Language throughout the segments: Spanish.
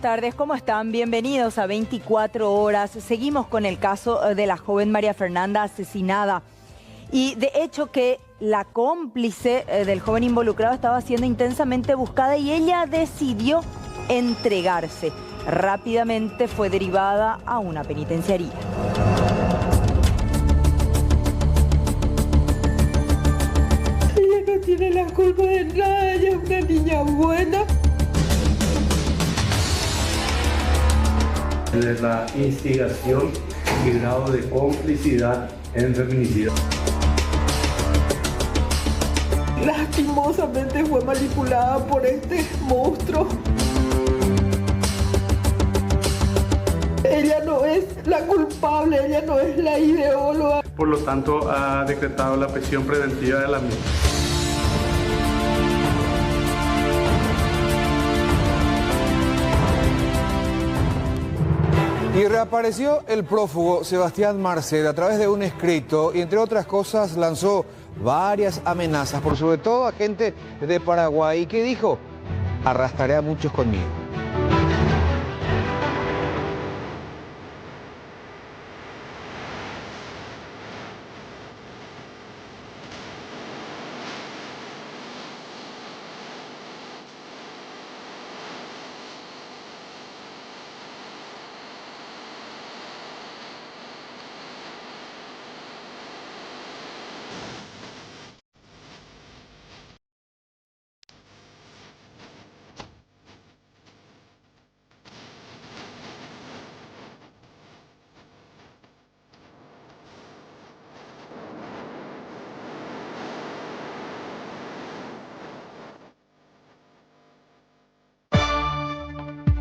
tardes, ¿cómo están? Bienvenidos a 24 horas. Seguimos con el caso de la joven María Fernanda asesinada. Y de hecho que la cómplice del joven involucrado estaba siendo intensamente buscada y ella decidió entregarse. Rápidamente fue derivada a una penitenciaría. Ella no tiene la culpa de nada, ella es una niña buena. De la instigación y grado de complicidad en feminicidio. Lastimosamente fue manipulada por este monstruo. Ella no es la culpable, ella no es la ideóloga. Por lo tanto, ha decretado la prisión preventiva de la misma. Y reapareció el prófugo Sebastián Marcet a través de un escrito y entre otras cosas lanzó varias amenazas, por sobre todo a gente de Paraguay, que dijo: arrastraré a muchos conmigo.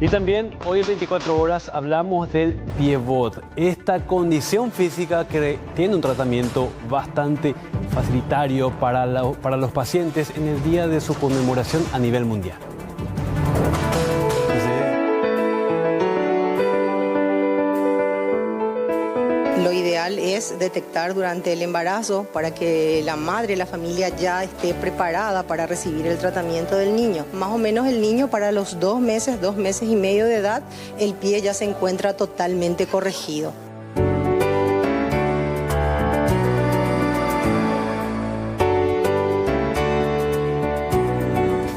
Y también hoy en 24 horas hablamos del pivot, esta condición física que tiene un tratamiento bastante facilitario para los pacientes en el día de su conmemoración a nivel mundial. Lo ideal es detectar durante el embarazo para que la madre, la familia ya esté preparada para recibir el tratamiento del niño. Más o menos el niño para los 2 meses y medio de edad, el pie ya se encuentra totalmente corregido.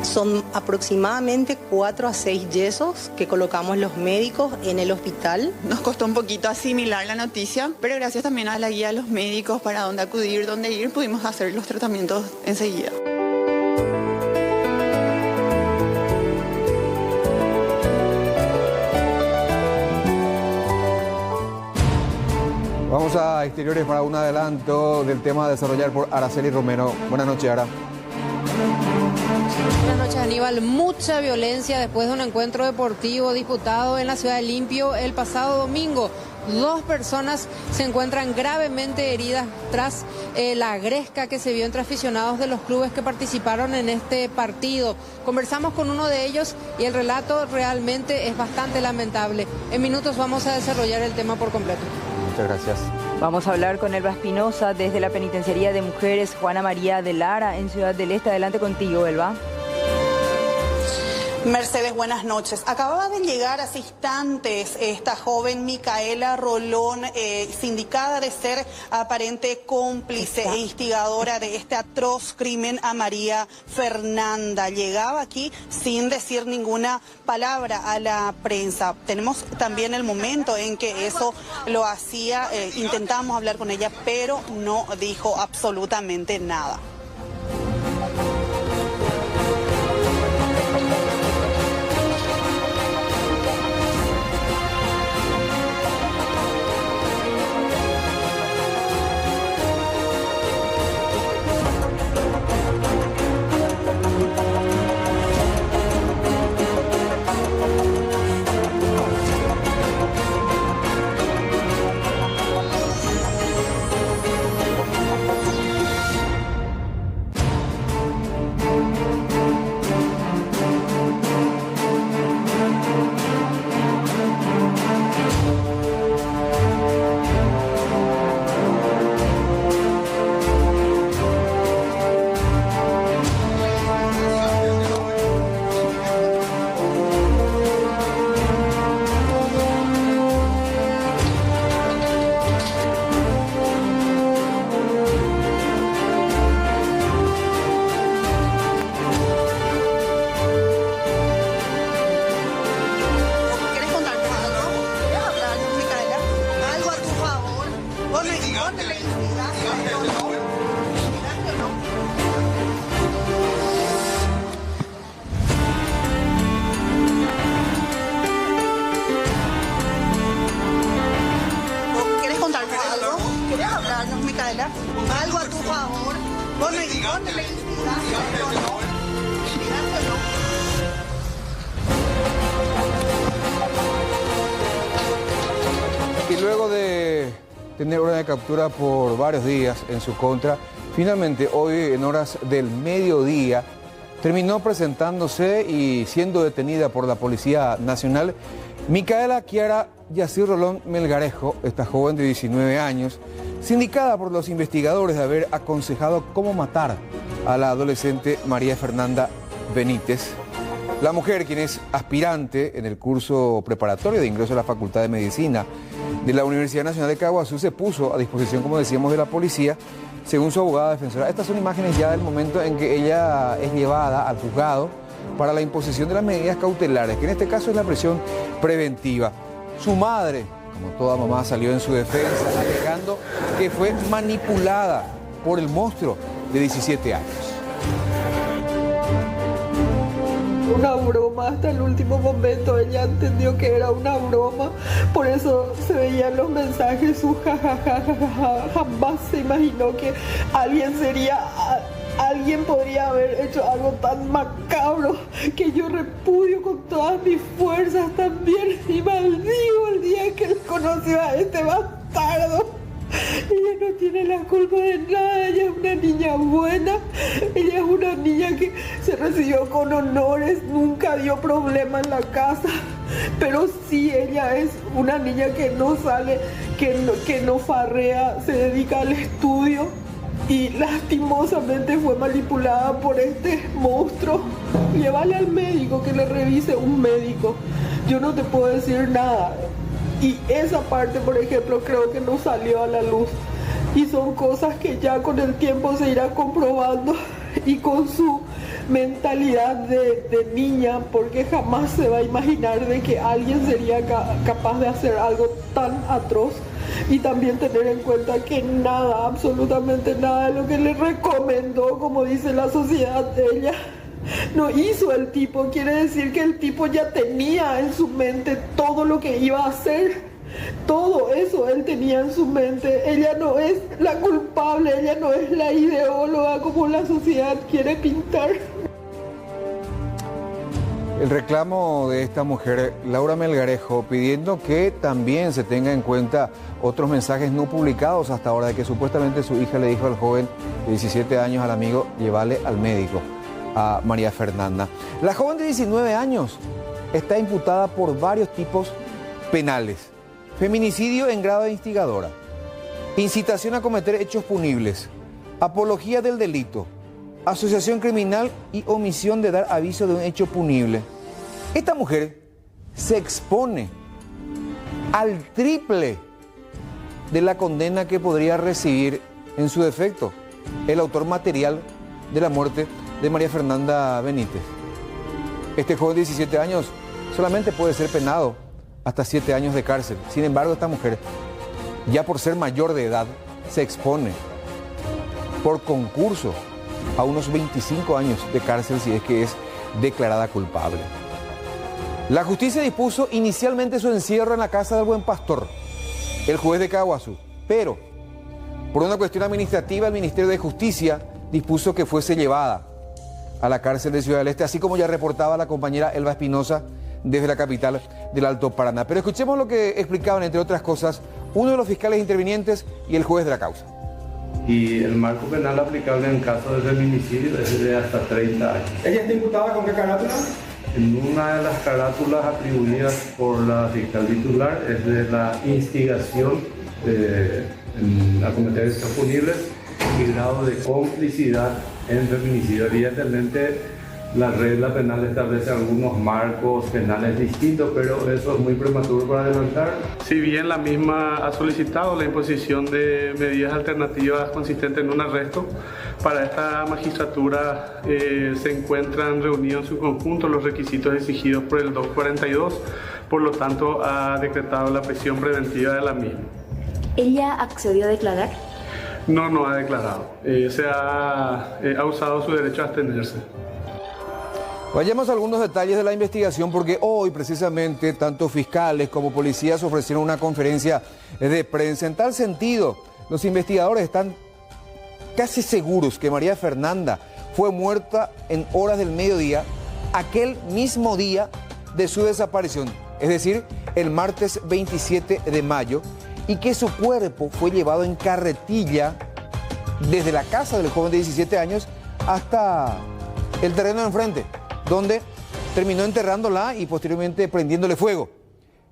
Son aproximadamente 4 a 6 yesos que colocamos los médicos en el hospital. Nos costó un poquito asimilar la noticia, pero gracias también a la guía de los médicos para dónde acudir, dónde ir, pudimos hacer los tratamientos enseguida. Vamos a exteriores para un adelanto del tema a desarrollar por Araceli Romero. Buenas noches, Ara. Buenas noches, Aníbal. Mucha violencia después de un encuentro deportivo disputado en la ciudad de Limpio el pasado domingo. 2 personas se encuentran gravemente heridas tras la gresca que se vio entre aficionados de los clubes que participaron en este partido. Conversamos con uno de ellos y el relato realmente es bastante lamentable. En minutos vamos a desarrollar el tema por completo. Muchas gracias. Vamos a hablar con Elba Espinosa desde la Penitenciaría de Mujeres Juana María de Lara en Ciudad del Este. Adelante contigo, Elba. Mercedes, buenas noches. Acababa de llegar hace instantes esta joven Micaela Rolón, sindicada de ser aparente cómplice e instigadora de este atroz crimen a María Fernanda. Llegaba aquí sin decir ninguna palabra a la prensa. Tenemos también el momento en que eso lo hacía, intentamos hablar con ella, pero no dijo absolutamente nada. Y luego de tener orden de captura por varios días en su contra, finalmente hoy en horas del mediodía terminó presentándose y siendo detenida por la Policía Nacional Micaela Kiara Yacir Rolón Melgarejo, esta joven de 19 años, sindicada por los investigadores de haber aconsejado cómo matar a la adolescente María Fernanda Benítez. La mujer, quien es aspirante en el curso preparatorio de ingreso a la Facultad de Medicina de la Universidad Nacional de Caguazú, se puso a disposición, como decíamos, de la policía, según su abogada defensora. Estas son imágenes ya del momento en que ella es llevada al juzgado para la imposición de las medidas cautelares, que en este caso es la prisión preventiva. Su madre, como toda mamá, salió en su defensa, alegando que fue manipulada por el monstruo de 17 años. Una broma, hasta el último momento ella entendió que era una broma, por eso se veían los mensajes, su jajajaja, jamás se imaginó que alguien podría haber hecho algo tan macabro, que yo repudio con todas mis fuerzas también y maldigo el día que él conoció a este bastardo. Ella no tiene la culpa de nada, ella es una niña buena, ella es una niña que se recibió con honores, nunca dio problema en la casa, pero sí ella es una niña que no sale, que no farrea, se dedica al estudio y lastimosamente fue manipulada por este monstruo. Llévale al médico, que le revise un médico, yo no te puedo decir nada. Y esa parte, por ejemplo, creo que no salió a la luz. Y son cosas que ya con el tiempo se irá comprobando, y con su mentalidad de niña, porque jamás se va a imaginar de que alguien sería capaz de hacer algo tan atroz. Y también tener en cuenta que nada, absolutamente nada de lo que le recomendó, como dice la sociedad de ella, no hizo el tipo. Quiere decir que el tipo ya tenía en su mente todo lo que iba a hacer. Todo eso él tenía en su mente. Ella no es la culpable, ella no es la ideóloga como la sociedad quiere pintar. El reclamo de esta mujer, Laura Melgarejo, pidiendo que también se tenga en cuenta otros mensajes no publicados hasta ahora, de que supuestamente su hija le dijo al joven de 17 años, al amigo, llévale al médico a María Fernanda. La joven de 19 años está imputada por varios tipos penales: feminicidio en grado de instigadora, incitación a cometer hechos punibles, apología del delito, asociación criminal y omisión de dar aviso de un hecho punible. Esta mujer se expone al triple de la condena que podría recibir, en su defecto, el autor material de la muerte de María Fernanda Benítez. Este joven de 17 años solamente puede ser penado hasta 7 años de cárcel. Sin embargo, esta mujer, ya por ser mayor de edad, se expone por concurso a unos 25 años de cárcel si es que es declarada culpable. La justicia dispuso inicialmente su encierro en la casa del Buen Pastor, el juez de Caguazú, pero por una cuestión administrativa el Ministerio de Justicia dispuso que fuese llevada a la cárcel de Ciudad del Este, así como ya reportaba la compañera Elba Espinosa desde la capital del Alto Paraná. Pero escuchemos lo que explicaban, entre otras cosas, uno de los fiscales intervinientes y el juez de la causa. Y el marco penal aplicable en caso de feminicidio es de hasta 30 años. ¿Ella está imputada con qué carátula? En una de las carátulas atribuidas por la fiscal titular es de la instigación a cometer hechos punibles y grado de complicidad en feminicidio. Evidentemente, la regla penal establece algunos marcos penales distintos, pero eso es muy prematuro para adelantar. Si bien la misma ha solicitado la imposición de medidas alternativas consistentes en un arresto, para esta magistratura se encuentran reunidos en su conjunto los requisitos exigidos por el 242, por lo tanto ha decretado la prisión preventiva de la misma. ¿Ella accedió a declarar? No ha declarado. Ha usado su derecho a abstenerse. Vayamos a algunos detalles de la investigación, porque hoy precisamente tanto fiscales como policías ofrecieron una conferencia de prensa. En tal sentido, los investigadores están casi seguros que María Fernanda fue muerta en horas del mediodía, aquel mismo día de su desaparición, es decir, el martes 27 de mayo, y que su cuerpo fue llevado en carretilla desde la casa del joven de 17 años hasta el terreno de enfrente, donde terminó enterrándola y posteriormente prendiéndole fuego.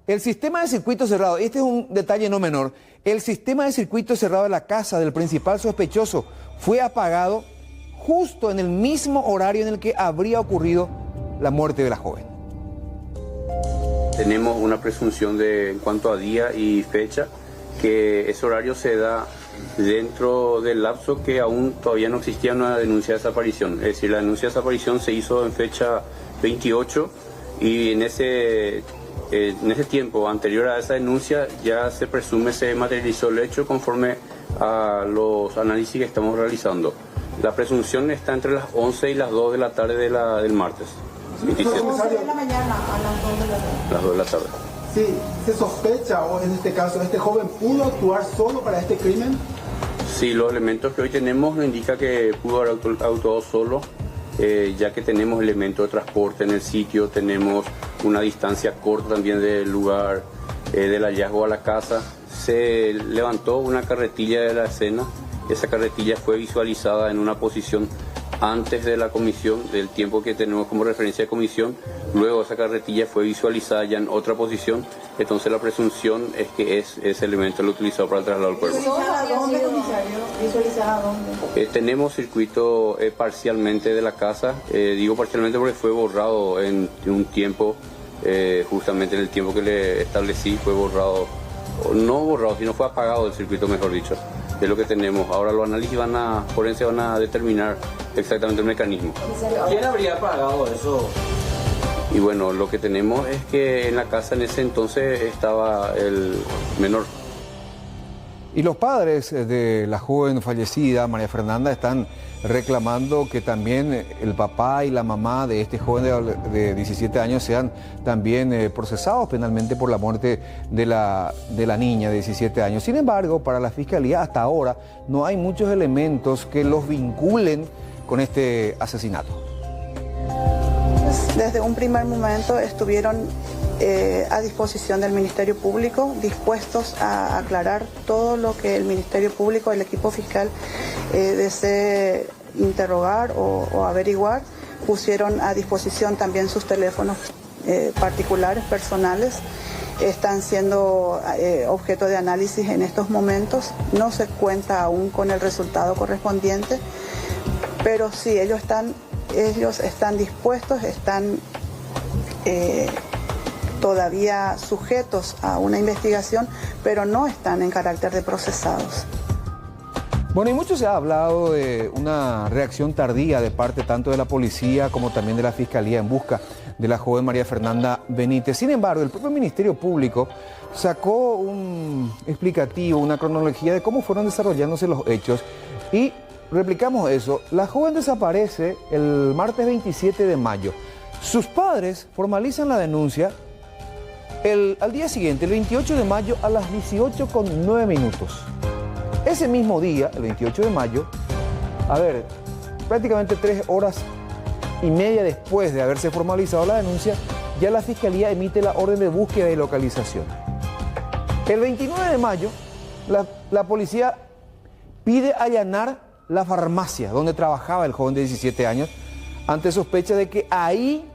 El sistema de circuito cerrado, este es un detalle no menor, el sistema de circuito cerrado de la casa del principal sospechoso fue apagado justo en el mismo horario en el que habría ocurrido la muerte de la joven. Tenemos una presunción en cuanto a día y fecha, que ese horario se da dentro del lapso que aún todavía no existía una denuncia de desaparición. Es decir, la denuncia de desaparición se hizo en fecha 28 y en ese tiempo anterior a esa denuncia ya se presume se materializó el hecho conforme a los análisis que estamos realizando. La presunción está entre las 11 y las 2 de la tarde del martes. 27. de la mañana a las 2 de la tarde. Las 2 de la tarde. Sí, se sospecha, o en este caso, ¿este joven pudo actuar solo para este crimen? Sí, los elementos que hoy tenemos nos indica que pudo haber actuado solo, ya que tenemos elementos de transporte en el sitio, tenemos una distancia corta también del lugar del hallazgo a la casa. Se levantó una carretilla de la escena, esa carretilla fue visualizada en una posición antes de la comisión, del tiempo que tenemos como referencia de comisión. Luego esa carretilla fue visualizada ya en otra posición, entonces la presunción es que ese elemento lo utilizado para trasladar el cuerpo. ¿Visualizada dónde, comisario? ¿Visualizada dónde? Tenemos circuito parcialmente de la casa, digo parcialmente porque fue borrado en un tiempo, justamente en el tiempo que le establecí fue borrado, no borrado, sino fue apagado el circuito, mejor dicho. Es lo que tenemos. Ahora los análisis forenses van a determinar exactamente el mecanismo. ¿Quién habría pagado eso? Y bueno, lo que tenemos es que en la casa en ese entonces estaba el menor. Y los padres de la joven fallecida, María Fernanda, están reclamando que también el papá y la mamá de este joven de 17 años sean también procesados penalmente por la muerte de la niña de 17 años. Sin embargo, para la Fiscalía hasta ahora no hay muchos elementos que los vinculen con este asesinato. Desde un primer momento estuvieron a disposición del Ministerio Público, dispuestos a aclarar todo lo que el Ministerio Público, el equipo fiscal desee interrogar o averiguar. Pusieron a disposición también sus teléfonos particulares, personales. Están siendo objeto de análisis en estos momentos. No se cuenta aún con el resultado correspondiente, pero sí, ellos están dispuestos, están todavía sujetos a una investigación, pero no están en carácter de procesados. Bueno, y mucho se ha hablado de una reacción tardía de parte tanto de la policía como también de la Fiscalía en busca de la joven María Fernanda Benítez. Sin embargo, el propio Ministerio Público sacó un explicativo, una cronología de cómo fueron desarrollándose los hechos y replicamos eso. La joven desaparece el martes 27 de mayo. Sus padres formalizan la denuncia al día siguiente, el 28 de mayo, a las 18:09. Ese mismo día, el 28 de mayo, prácticamente 3 horas y media después de haberse formalizado la denuncia, ya la Fiscalía emite la orden de búsqueda y localización. El 29 de mayo, la policía pide allanar la farmacia donde trabajaba el joven de 17 años, ante sospecha de que ahí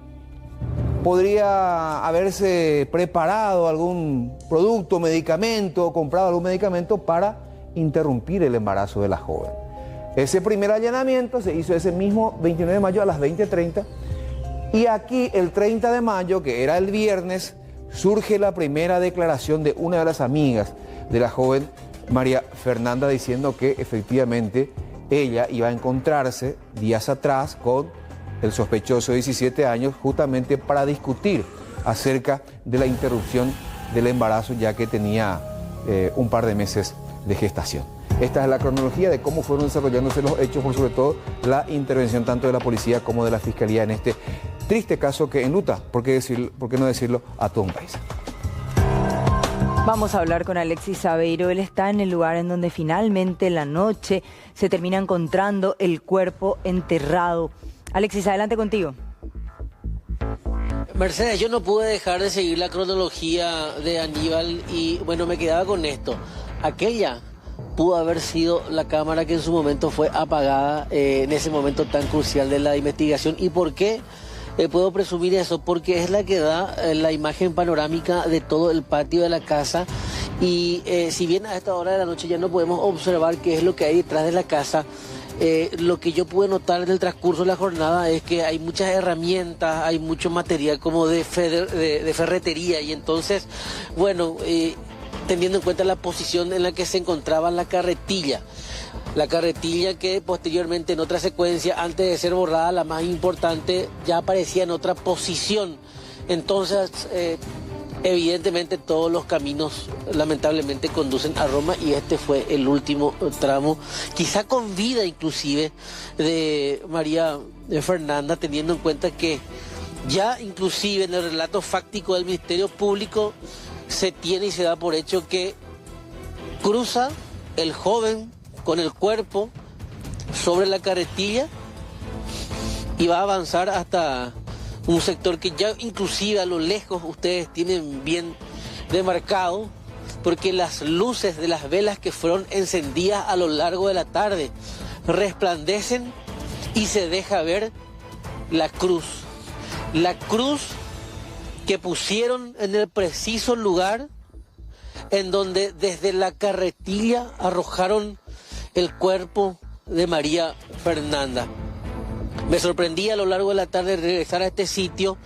podría haberse preparado algún producto, medicamento, comprado algún medicamento para interrumpir el embarazo de la joven. Ese primer allanamiento se hizo ese mismo 29 de mayo a las 20:30 y aquí el 30 de mayo, que era el viernes, surge la primera declaración de una de las amigas de la joven María Fernanda diciendo que efectivamente ella iba a encontrarse días atrás con el sospechoso de 17 años justamente para discutir acerca de la interrupción del embarazo, ya que tenía un par de meses de gestación. Esta es la cronología de cómo fueron desarrollándose los hechos, por sobre todo la intervención tanto de la policía como de la Fiscalía en este triste caso que enluta, por qué no decirlo, a todo un país. Vamos a hablar con Alexis Saveiro. Él está en el lugar en donde finalmente en la noche se termina encontrando el cuerpo enterrado. Alexis, adelante contigo. Mercedes, yo no pude dejar de seguir la cronología de Aníbal y bueno, me quedaba con esto. Aquella pudo haber sido la cámara que en su momento fue apagada en ese momento tan crucial de la investigación. ¿Y por qué puedo presumir eso? Porque es la que da la imagen panorámica de todo el patio de la casa y si bien a esta hora de la noche ya no podemos observar qué es lo que hay detrás de la casa, lo que yo pude notar en el transcurso de la jornada es que hay muchas herramientas, hay mucho material como de ferretería y entonces, bueno, teniendo en cuenta la posición en la que se encontraba la carretilla que posteriormente en otra secuencia, antes de ser borrada, la más importante, ya aparecía en otra posición. Entonces, evidentemente todos los caminos lamentablemente conducen a Roma y este fue el último tramo, quizá con vida inclusive, de María Fernanda, teniendo en cuenta que ya inclusive en el relato fáctico del Ministerio Público se tiene y se da por hecho que cruza el joven con el cuerpo sobre la carretilla y va a avanzar hasta un sector que ya inclusive a lo lejos ustedes tienen bien demarcado, porque las luces de las velas que fueron encendidas a lo largo de la tarde resplandecen y se deja ver la cruz que pusieron en el preciso lugar en donde desde la carretilla arrojaron el cuerpo de María Fernanda. Me sorprendí a lo largo de la tarde regresar a este sitio,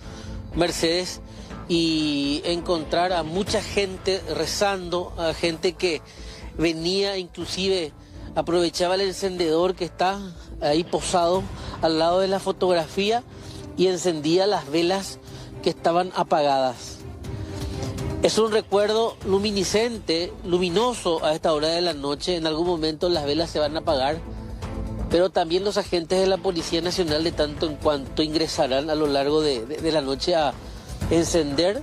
Mercedes, y encontrar a mucha gente rezando, a gente que venía, inclusive aprovechaba el encendedor que está ahí posado al lado de la fotografía y encendía las velas que estaban apagadas. Es un recuerdo luminiscente, luminoso a esta hora de la noche. En algún momento las velas se van a apagar, pero también los agentes de la Policía Nacional de tanto en cuanto ingresarán a lo largo de la noche a encender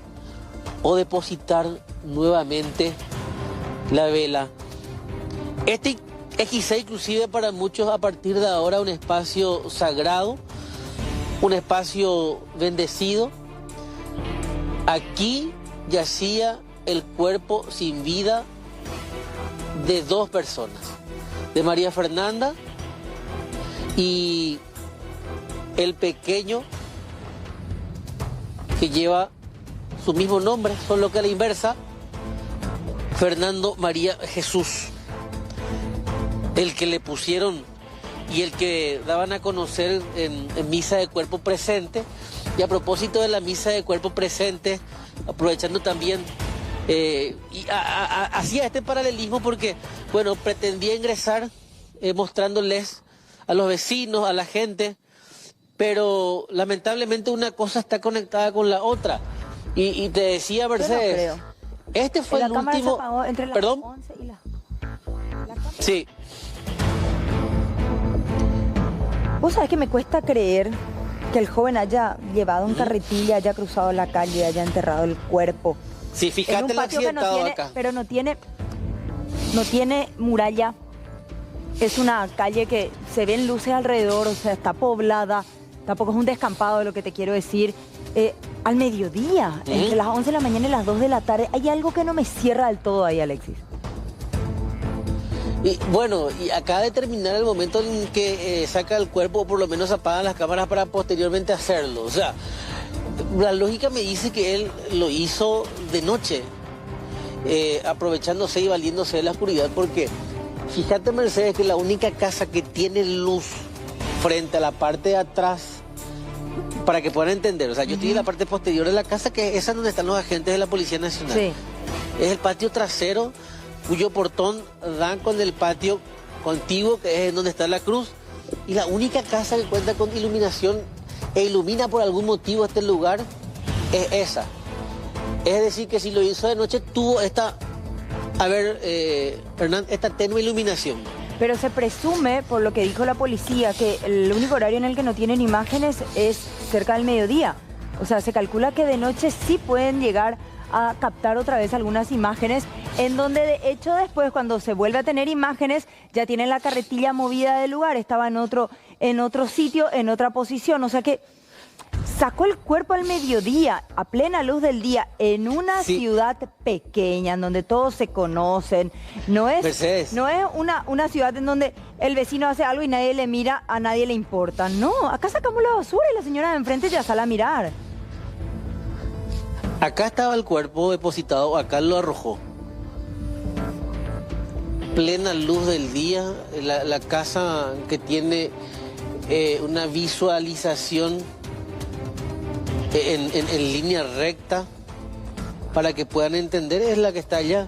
o depositar nuevamente la vela. Este es quizá inclusive para muchos a partir de ahora un espacio sagrado, un espacio bendecido. Aquí yacía el cuerpo sin vida de dos personas, de María Fernanda y el pequeño que lleva su mismo nombre, solo que a la inversa, Fernando María Jesús, el que le pusieron y el que daban a conocer en misa de cuerpo presente. Y a propósito de la misa de cuerpo presente, aprovechando también, hacía este paralelismo porque, bueno, pretendía ingresar mostrándoles a los vecinos, a la gente, pero lamentablemente una cosa está conectada con la otra. Y te decía, Mercedes, este fue el último... Se apagó entre las ¿Perdón? 11 y la Sí. Vos sabés que me cuesta creer que el joven haya llevado en carretilla, haya cruzado la calle, haya enterrado el cuerpo. Sí, fíjate el accidentado acá. Pero no tiene muralla. Es una calle que se ven luces alrededor, o sea, está poblada. Tampoco es un descampado, lo que te quiero decir. Al mediodía, entre las 11 de la mañana y las 2 de la tarde, hay algo que no me cierra del todo ahí, Alexis. Y bueno, y acaba de terminar el momento en que saca el cuerpo, o por lo menos apagan las cámaras para posteriormente hacerlo. O sea, la lógica me dice que él lo hizo de noche, aprovechándose y valiéndose de la oscuridad, porque fíjate, Mercedes, que la única casa que tiene luz frente a la parte de atrás, para que puedan entender, o sea, yo estoy en la parte posterior de la casa, que es donde están los agentes de la Policía Nacional. Sí. Es el patio trasero, cuyo portón dan con el patio contiguo, que es en donde está la cruz, y la única casa que cuenta con iluminación e ilumina por algún motivo este lugar es esa. Es decir, que si lo hizo de noche tuvo esta tenue iluminación. Pero se presume, por lo que dijo la policía, que el único horario en el que no tienen imágenes es cerca del mediodía. O sea, se calcula que de noche sí pueden llegar a captar otra vez algunas imágenes, en donde de hecho después, cuando se vuelve a tener imágenes, ya tienen la carretilla movida del lugar, estaba en otro sitio, en otra posición, o sea que sacó el cuerpo al mediodía, a plena luz del día, en una ciudad pequeña, en donde todos se conocen. No es una ciudad en donde el vecino hace algo y nadie le mira, a nadie le importa. No, acá sacamos la basura y la señora de enfrente ya sale a mirar. Acá estaba el cuerpo depositado, acá lo arrojó. Plena luz del día, la casa que tiene una visualización en línea recta para que puedan entender es la que está allá.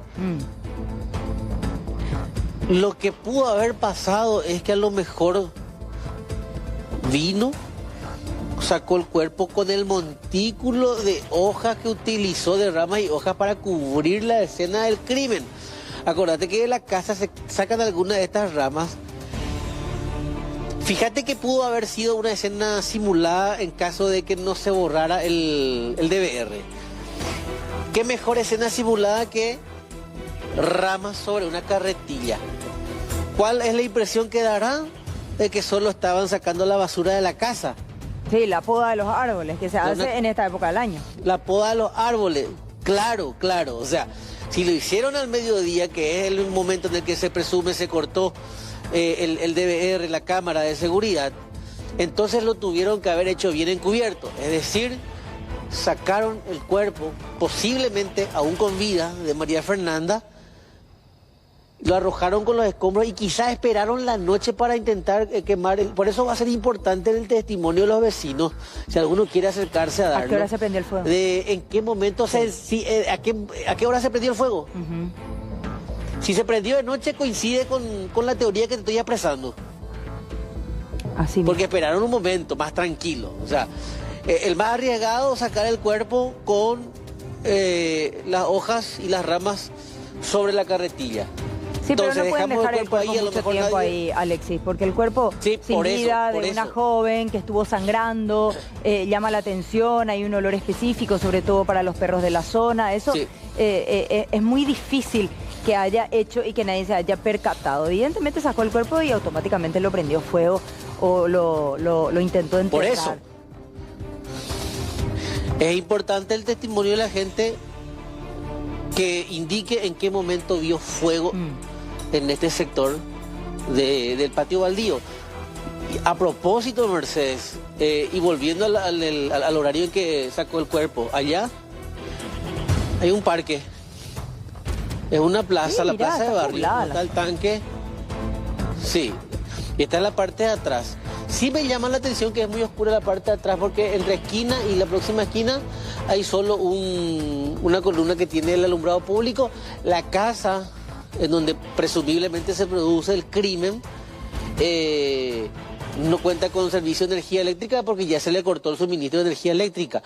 Lo que pudo haber pasado es que a lo mejor vino, sacó el cuerpo con el montículo de hojas que utilizó, de ramas y hojas para cubrir la escena del crimen. Acordate que de la casa se sacan algunas de estas ramas. Fíjate que pudo haber sido una escena simulada en caso de que no se borrara el DVR. ¿Qué mejor escena simulada que ramas sobre una carretilla? ¿Cuál es la impresión que dará? De que solo estaban sacando la basura de la casa. Sí, la poda de los árboles que se hace en esta época del año. La poda de los árboles, claro. O sea, si lo hicieron al mediodía, que es el momento en el que se presume se cortó el DVR, la cámara de seguridad, entonces lo tuvieron que haber hecho bien encubierto. Es decir, sacaron el cuerpo, posiblemente aún con vida, de María Fernanda, lo arrojaron con los escombros y quizás esperaron la noche para intentar quemar. Por eso va a ser importante el testimonio de los vecinos, si alguno quiere acercarse a darlo. ¿A qué hora se prendió el fuego? ¿En qué momento a qué hora se prendió el fuego? Si se prendió de noche, coincide con la teoría que te estoy expresando. Así mismo. Porque esperaron un momento más tranquilo. O sea, el más arriesgado, sacar el cuerpo con las hojas y las ramas sobre la carretilla. Sí, entonces, pero no pueden dejar el cuerpo ahí, a lo mucho mejor tiempo nadie... ahí, Alexis, porque el cuerpo sin vida de una joven que estuvo sangrando llama la atención, hay un olor específico, sobre todo para los perros de la zona. Eso es muy difícil que haya hecho y que nadie se haya percatado. Evidentemente sacó el cuerpo y automáticamente lo prendió fuego o lo intentó enterrar. Por eso es importante el testimonio de la gente que indique en qué momento vio fuego en este sector del patio baldío. A propósito, Mercedes, y volviendo al horario en que sacó el cuerpo, allá hay un parque. Es una plaza, la plaza de barrio. Está el tanque. Sí, y está en la parte de atrás. Sí me llama la atención que es muy oscura la parte de atrás, porque entre esquina y la próxima esquina hay solo una columna que tiene el alumbrado público. La casa en donde presumiblemente se produce el crimen no cuenta con servicio de energía eléctrica porque ya se le cortó el suministro de energía eléctrica.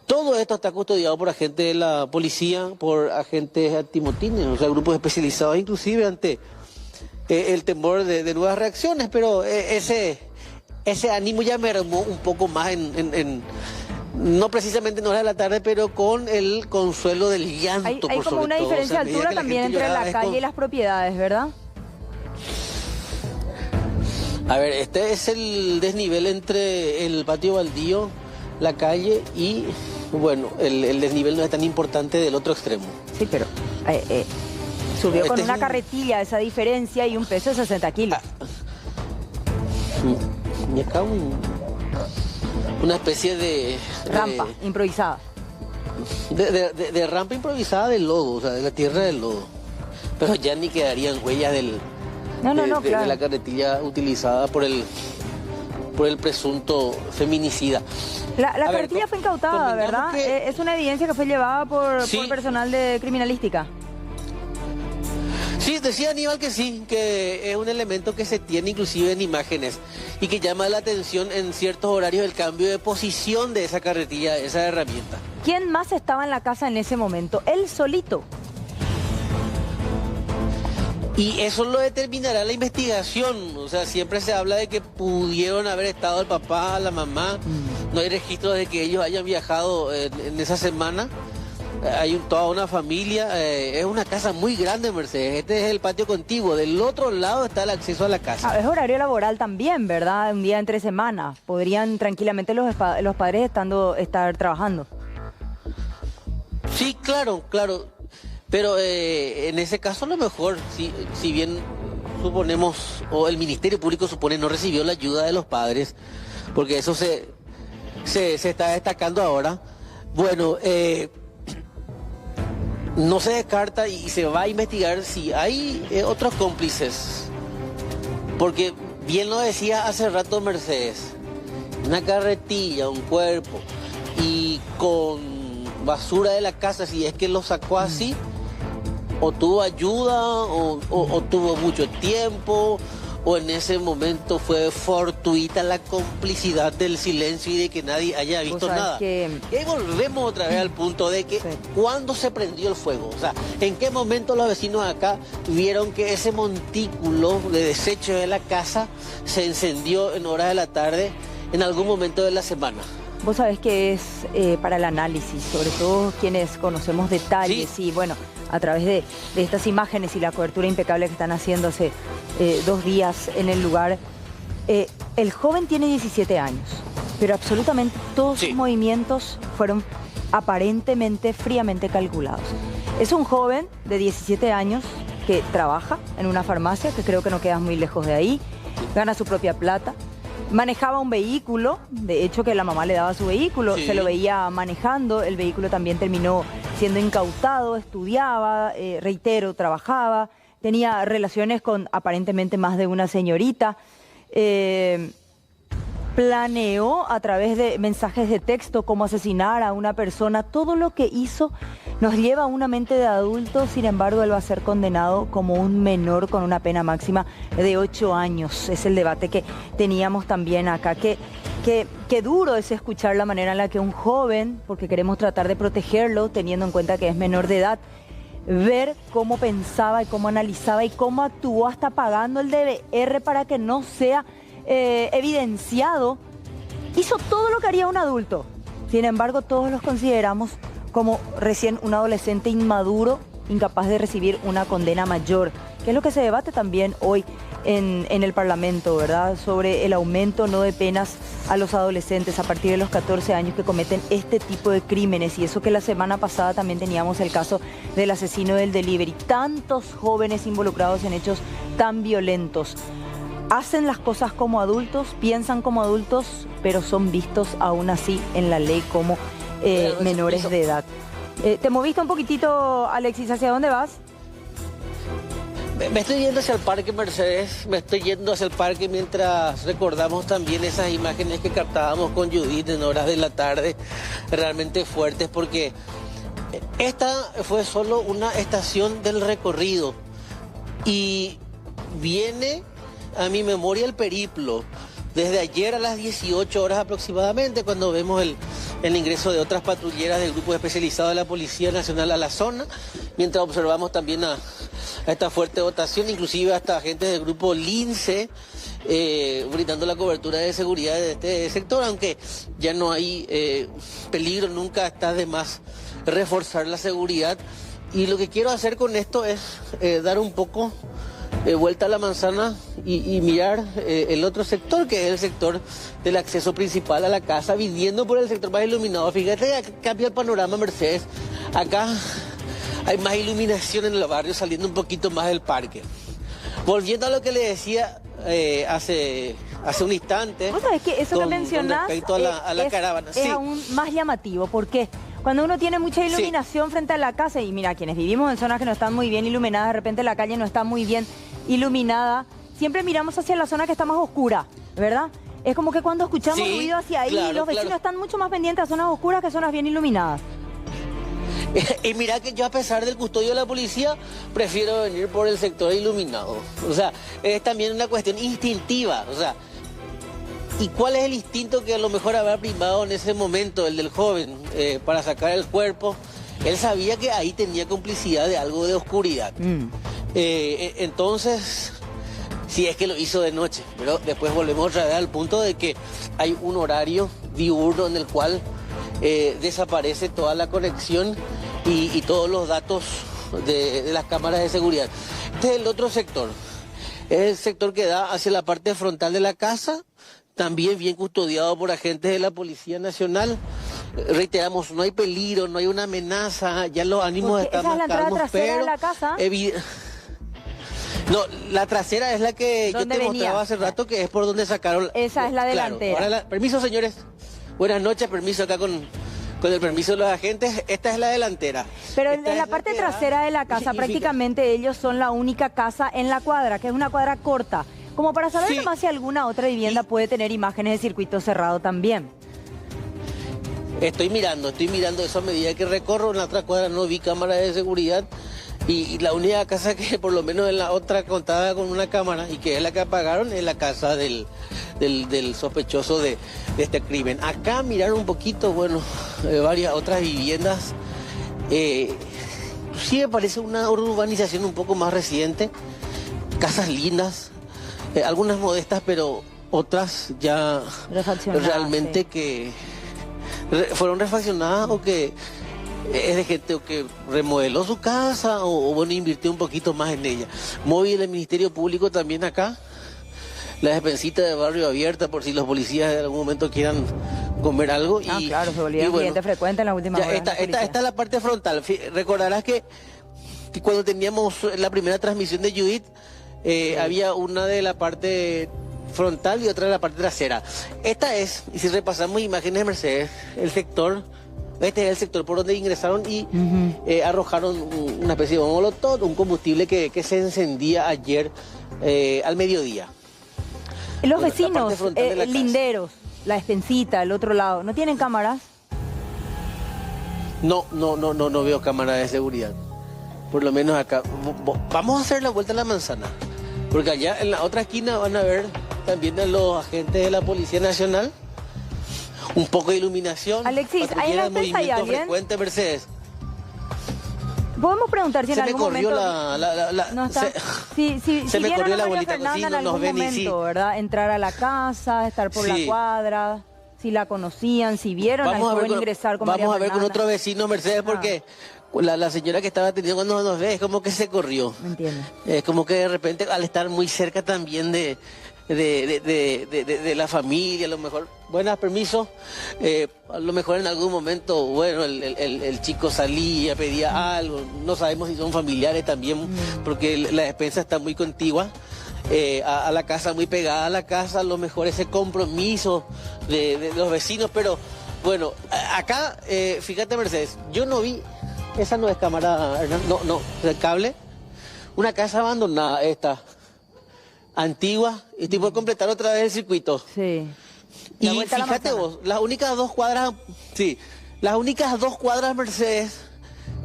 Todo esto está custodiado por agentes de la policía, por agentes antimotines, o sea, grupos especializados inclusive ante el temor de nuevas reacciones, pero ese ánimo ya mermó un poco más no precisamente en horas de la tarde, pero con el consuelo del llanto. Hay como una diferencia de altura también entre la calle y las propiedades, ¿verdad? A ver, este es el desnivel entre el patio baldío, la calle y, bueno, el desnivel no es tan importante del otro extremo. Sí, pero subió con una carretilla esa diferencia y un peso de 60 kilos. Y acá una especie de... rampa improvisada. De rampa improvisada del lodo, o sea, de la tierra del lodo. Pero ya ni quedarían huellas de la carretilla utilizada por el presunto feminicida. La carretilla fue incautada, ¿verdad? Es una evidencia que fue llevada por personal de criminalística. Sí, decía Aníbal que sí, que es un elemento que se tiene inclusive en imágenes y que llama la atención en ciertos horarios el cambio de posición de esa carretilla, de esa herramienta. ¿Quién más estaba en la casa en ese momento? Él solito. Y eso lo determinará la investigación. O sea, siempre se habla de que pudieron haber estado el papá, la mamá. No hay registros de que ellos hayan viajado en esa semana. hay toda una familia, es una casa muy grande, Mercedes. Este es el patio contiguo, del otro lado está el acceso a la casa. Es horario laboral también, ¿verdad? Un día entre semana. Podrían tranquilamente los padres estar trabajando. Sí, claro. Pero en ese caso a lo mejor, si bien suponemos, o el Ministerio Público supone no recibió la ayuda de los padres, porque eso se está destacando ahora, bueno, no se descarta y se va a investigar si hay otros cómplices. Porque bien lo decía hace rato Mercedes, una carretilla, un cuerpo, y con basura de la casa, si es que lo sacó así, o tuvo ayuda, o tuvo mucho tiempo, o en ese momento fue fortuita la complicidad del silencio y de que nadie haya visto nada. Y ahí volvemos otra vez al punto de que ¿cuándo se prendió el fuego? O sea, ¿en qué momento los vecinos acá vieron que ese montículo de desecho de la casa se encendió en horas de la tarde en algún momento de la semana? Vos sabés que es para el análisis, sobre todo quienes conocemos detalles, y bueno, a través de estas imágenes y la cobertura impecable que están haciendo hace 2 días en el lugar. El joven tiene 17 años, pero absolutamente todos sus movimientos fueron aparentemente fríamente calculados. Es un joven de 17 años que trabaja en una farmacia, que creo que no queda muy lejos de ahí, gana su propia plata. Manejaba un vehículo, de hecho que la mamá le daba su vehículo, se lo veía manejando, el vehículo también terminó siendo incautado, estudiaba, reitero, trabajaba, tenía relaciones con aparentemente más de una señorita, planeó a través de mensajes de texto cómo asesinar a una persona. Todo lo que hizo nos lleva a una mente de adulto, sin embargo él va a ser condenado como un menor con una pena máxima de 8 años. Es el debate que teníamos también acá, que duro es escuchar la manera en la que un joven, porque queremos tratar de protegerlo teniendo en cuenta que es menor de edad, ver cómo pensaba y cómo analizaba y cómo actuó hasta pagando el DVR para que no sea evidenciado. Hizo todo lo que haría un adulto. Sin embargo, todos los consideramos como recién un adolescente inmaduro, incapaz de recibir una condena mayor, que es lo que se debate también hoy en el Parlamento, ¿verdad? Sobre el aumento no de penas a los adolescentes a partir de los 14 años que cometen este tipo de crímenes. Y eso que la semana pasada también teníamos el caso del asesino del delivery. Tantos jóvenes involucrados en hechos tan violentos. Hacen las cosas como adultos, piensan como adultos, pero son vistos aún así en la ley como menores de edad. ¿Te moviste un poquitito, Alexis? ¿Hacia dónde vas? Me estoy yendo hacia el parque, Mercedes. Me estoy yendo hacia el parque mientras recordamos también esas imágenes que captábamos con Judith en horas de la tarde, realmente fuertes, porque esta fue solo una estación del recorrido y viene a mi memoria el periplo desde ayer a las 18 horas aproximadamente, cuando vemos el ingreso de otras patrulleras del grupo especializado de la Policía Nacional a la zona, mientras observamos también a esta fuerte dotación, inclusive hasta agentes del grupo Lince, brindando la cobertura de seguridad de este sector, aunque ya no hay peligro, nunca está de más reforzar la seguridad. Y lo que quiero hacer con esto es dar un poco vuelta a la manzana y mirar el otro sector, que es el sector del acceso principal a la casa, viniendo por el sector más iluminado. Fíjate que cambia el panorama, Mercedes. Acá hay más iluminación en el barrio, saliendo un poquito más del parque. Volviendo a lo que le decía hace un instante. ¿Vos sabés que eso que mencionás con respecto a la caravana? Es aún más llamativo, porque cuando uno tiene mucha iluminación frente a la casa, y mira, quienes vivimos en zonas que no están muy bien iluminadas, de repente la calle no está muy bien iluminada, siempre miramos hacia la zona que está más oscura, ¿verdad? Es como que cuando escuchamos ruido hacia ahí, los vecinos están mucho más pendientes a zonas oscuras que zonas bien iluminadas. Y mira que yo, a pesar del custodio de la policía, prefiero venir por el sector iluminado. O sea, es también una cuestión instintiva. O sea, ¿y cuál es el instinto que a lo mejor habrá primado en ese momento, el del joven, para sacar el cuerpo? Él sabía que ahí tenía complicidad de algo de oscuridad. Entonces, si es que lo hizo de noche. Pero después volvemos otra vez al punto de que hay un horario diurno en el cual desaparece toda la conexión y todos los datos de las cámaras de seguridad. Este es el otro sector. Es el sector que da hacia la parte frontal de la casa, también bien custodiado por agentes de la Policía Nacional. Reiteramos, no hay peligro, no hay una amenaza, ya los ánimos están más calmos, pero... de la casa? No, la trasera es la que yo te mostraba hace rato, que es por donde sacaron... Esa es la delantera. Claro, permiso, señores. Buenas noches, permiso acá con el permiso de los agentes. Esta es la delantera. Pero en la parte trasera de la casa, prácticamente ellos son la única casa en la cuadra, que es una cuadra corta. Como para saber nomás si alguna otra vivienda puede tener imágenes de circuito cerrado también. Estoy mirando eso a medida que recorro. En la otra cuadra no vi cámaras de seguridad. Y la única casa que por lo menos en la otra contaba con una cámara y que es la que apagaron es la casa del sospechoso de este crimen. Acá miraron un poquito, bueno, varias otras viviendas. Sí me parece una urbanización un poco más reciente. Casas lindas, algunas modestas, pero otras ya realmente que fueron refaccionadas o que es de gente que remodeló su casa o bueno, invirtió un poquito más en ella. Móvil del Ministerio Público también acá. La despensita de barrio abierta por si los policías en algún momento quieran comer algo. Claro, se volvía un cliente frecuente en las últimas horas. Esta es la parte frontal. Recordarás que cuando teníamos la primera transmisión de Judith, había una de la parte frontal y otra de la parte trasera. Esta es, y si repasamos imágenes de Mercedes, el sector... Este es el sector por donde ingresaron y arrojaron una especie de molotov, un combustible que se encendía ayer al mediodía. Los vecinos, linderos, la despensita, el otro lado, ¿no tienen cámaras? No veo cámaras de seguridad. Por lo menos acá. Vamos a hacer la vuelta a la manzana. Porque allá en la otra esquina van a ver también a los agentes de la Policía Nacional. Un poco de iluminación. Alexis, ¿ahí en la despensa hay alguien? Frecuente, Mercedes. Podemos preguntar si en algún momento... no está. Se me corrió la abuelita Fernanda en algún momento, ¿verdad? Entrar a la casa, estar por la cuadra, si la conocían, si vieron al joven ingresar con María Fernanda. Vamos a ver con otro vecino, Mercedes, porque la señora que estaba atendiendo cuando nos ve es como que se corrió. Me entiendo. Es como que de repente al estar muy cerca también de la familia, a lo mejor, buenas, permiso, a lo mejor en algún momento, bueno, el chico salía, pedía algo, no sabemos si son familiares también, porque la despensa está muy contigua, a la casa, muy pegada a la casa, a lo mejor ese compromiso de los vecinos, pero bueno, acá, fíjate Mercedes, yo no vi, esa no es cámara, no, el cable, una casa abandonada esta, antigua, y estoy por completar otra vez el circuito. Sí. Y fíjate vos, las únicas dos cuadras, Mercedes,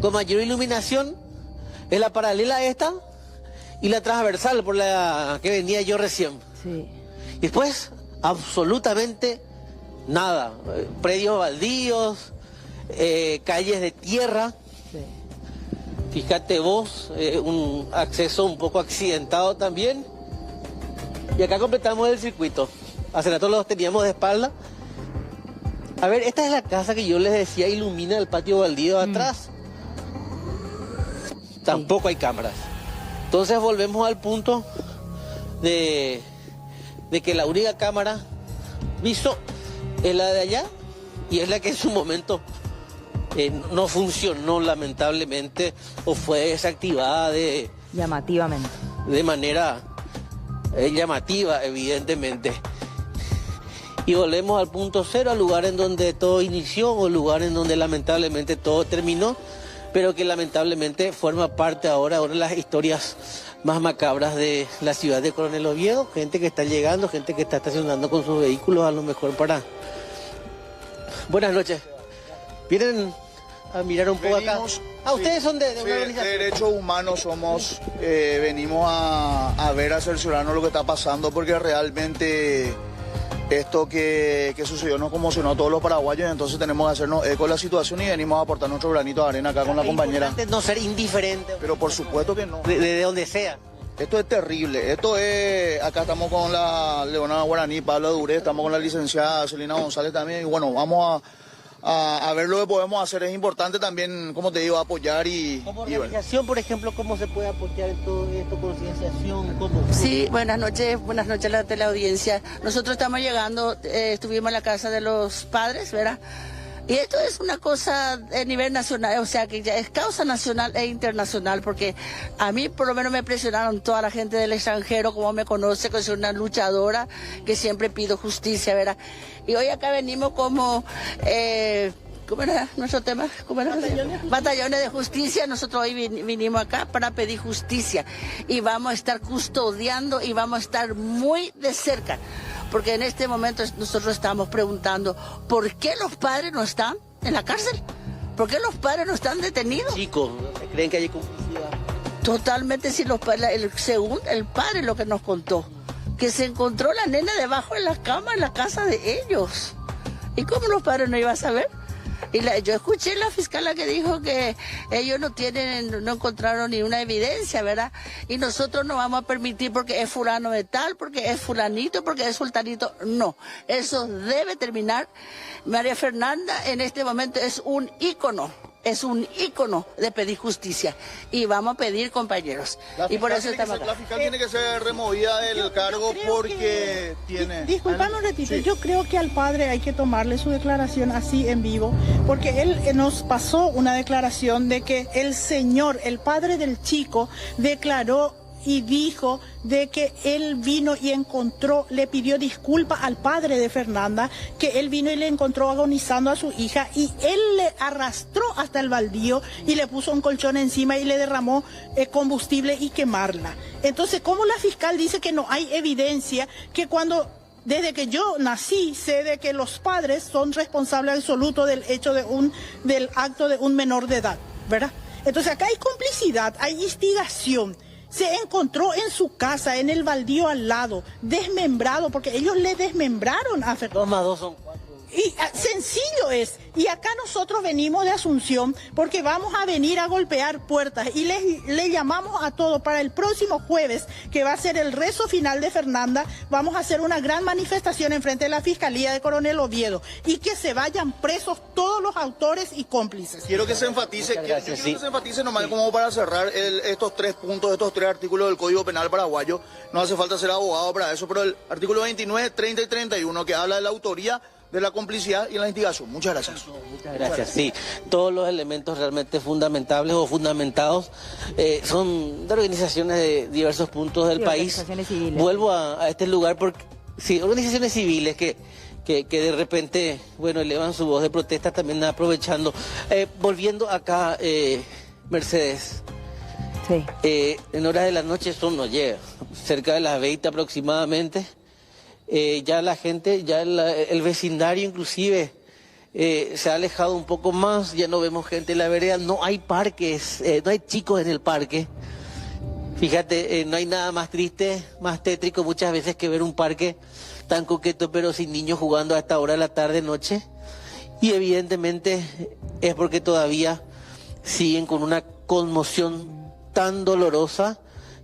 con mayor iluminación, es la paralela a esta y la transversal por la que venía yo recién. Sí. Y después, absolutamente nada. Predios baldíos, calles de tierra. Sí. Fíjate vos, un acceso un poco accidentado también. Y acá completamos el circuito. Hace rato los teníamos de espalda. A ver, esta es la casa que yo les decía ilumina el patio baldío atrás. Tampoco hay cámaras. Entonces volvemos al punto de que la única cámara visto es la de allá y es la que en su momento no funcionó lamentablemente o fue desactivada llamativamente. De manera llamativa, evidentemente. Y volvemos al punto cero, al lugar en donde todo inició o lugar en donde lamentablemente todo terminó, pero que lamentablemente forma parte ahora de las historias más macabras de la ciudad de Coronel Oviedo. Gente que está llegando, gente que está estacionando con sus vehículos a lo mejor para... Buenas noches. ¿Vienen a mirar un poco acá? Ustedes son de una organización. De derechos humanos somos, venimos a ver, a cerciorarnos lo que está pasando, porque realmente esto que sucedió nos conmocionó a todos los paraguayos, entonces tenemos que hacernos eco de la situación y venimos a aportar nuestro granito de arena acá con la compañera. Es no ser indiferente. Pero por supuesto que no. De donde sea. Esto es terrible, acá estamos con la Leona Guaraní, Pablo Duré, estamos con la licenciada Celina González también, y bueno, vamos a ver lo que podemos hacer. Es importante también, como te digo, apoyar y... Como organización, por ejemplo, ¿cómo se puede apoyar en todo esto? ¿Concienciación? ¿Cómo? Sí, buenas noches a la teleaudiencia. Nosotros estamos llegando, estuvimos en la casa de los padres, ¿verdad? Y esto es una cosa a nivel nacional, o sea que ya es causa nacional e internacional, porque a mí por lo menos me presionaron toda la gente del extranjero, como me conoce, que soy una luchadora, que siempre pido justicia, ¿verdad? Y hoy acá venimos como... ¿cómo era nuestro tema? ¿Cómo era? Batallones de justicia. Nosotros hoy vinimos acá para pedir justicia y vamos a estar custodiando y vamos a estar muy de cerca, porque en este momento nosotros estamos preguntando ¿por qué los padres no están en la cárcel? ¿Por qué los padres no están detenidos? Chicos, ¿creen que hay complicidad? Totalmente, sí, según el padre lo que nos contó, que se encontró la nena debajo de la cama en la casa de ellos. ¿Y cómo los padres no iban a saber? Y yo escuché la fiscal que dijo que ellos no encontraron ni una evidencia, ¿verdad? Y nosotros no vamos a permitir porque es fulano de tal, porque es fulanito, porque es sultanito. No, eso debe terminar. María Fernanda en este momento es un ícono de pedir justicia. Y vamos a pedir, compañeros. Y por eso estamos acá. La fiscal tiene que ser removida del cargo porque tiene... Disculpame un ratito, yo creo que al padre hay que tomarle su declaración así en vivo, porque él nos pasó una declaración de que el señor, el padre del chico, declaró y dijo de que él vino y encontró, le pidió disculpas al padre de Fernanda, que él vino y le encontró agonizando a su hija y él le arrastró hasta el baldío y le puso un colchón encima y le derramó combustible y quemarla. Entonces, ¿cómo la fiscal dice que no hay evidencia? Que desde que yo nací, sé de que los padres son responsables absolutos del hecho del acto de un menor de edad, ¿verdad? Entonces acá hay complicidad, hay instigación. Se encontró en su casa, en el baldío al lado, desmembrado, porque ellos le desmembraron a Fernanda. 2 más 2 son 4. Y sencillo es. Y acá nosotros venimos de Asunción porque vamos a venir a golpear puertas y le llamamos a todos para el próximo jueves, que va a ser el rezo final de Fernanda. Vamos a hacer una gran manifestación en frente de la Fiscalía de Coronel Oviedo y que se vayan presos todos los autores y cómplices. Quiero que se enfatice, que se enfatice nomás como para cerrar estos 3 puntos, estos 3 artículos del Código Penal paraguayo. No hace falta ser abogado para eso, pero el artículo 29, 30 y 31 que habla de la autoría, de la complicidad y la instigación. Muchas gracias. Muchas gracias. Sí, todos los elementos realmente fundamentables o fundamentados son de organizaciones de diversos puntos del país. Vuelvo a este lugar porque, sí, organizaciones civiles que de repente, bueno, elevan su voz de protesta también aprovechando. Volviendo acá, Mercedes. Sí. En horas de la noche esto no llega, cerca de las 20 aproximadamente. Ya la gente, ya el vecindario inclusive se ha alejado un poco más, ya no vemos gente en la vereda, no hay parques, no hay chicos en el parque. Fíjate, no hay nada más triste, más tétrico muchas veces que ver un parque tan coqueto pero sin niños jugando a esta hora de la tarde, noche. Y evidentemente es porque todavía siguen con una conmoción tan dolorosa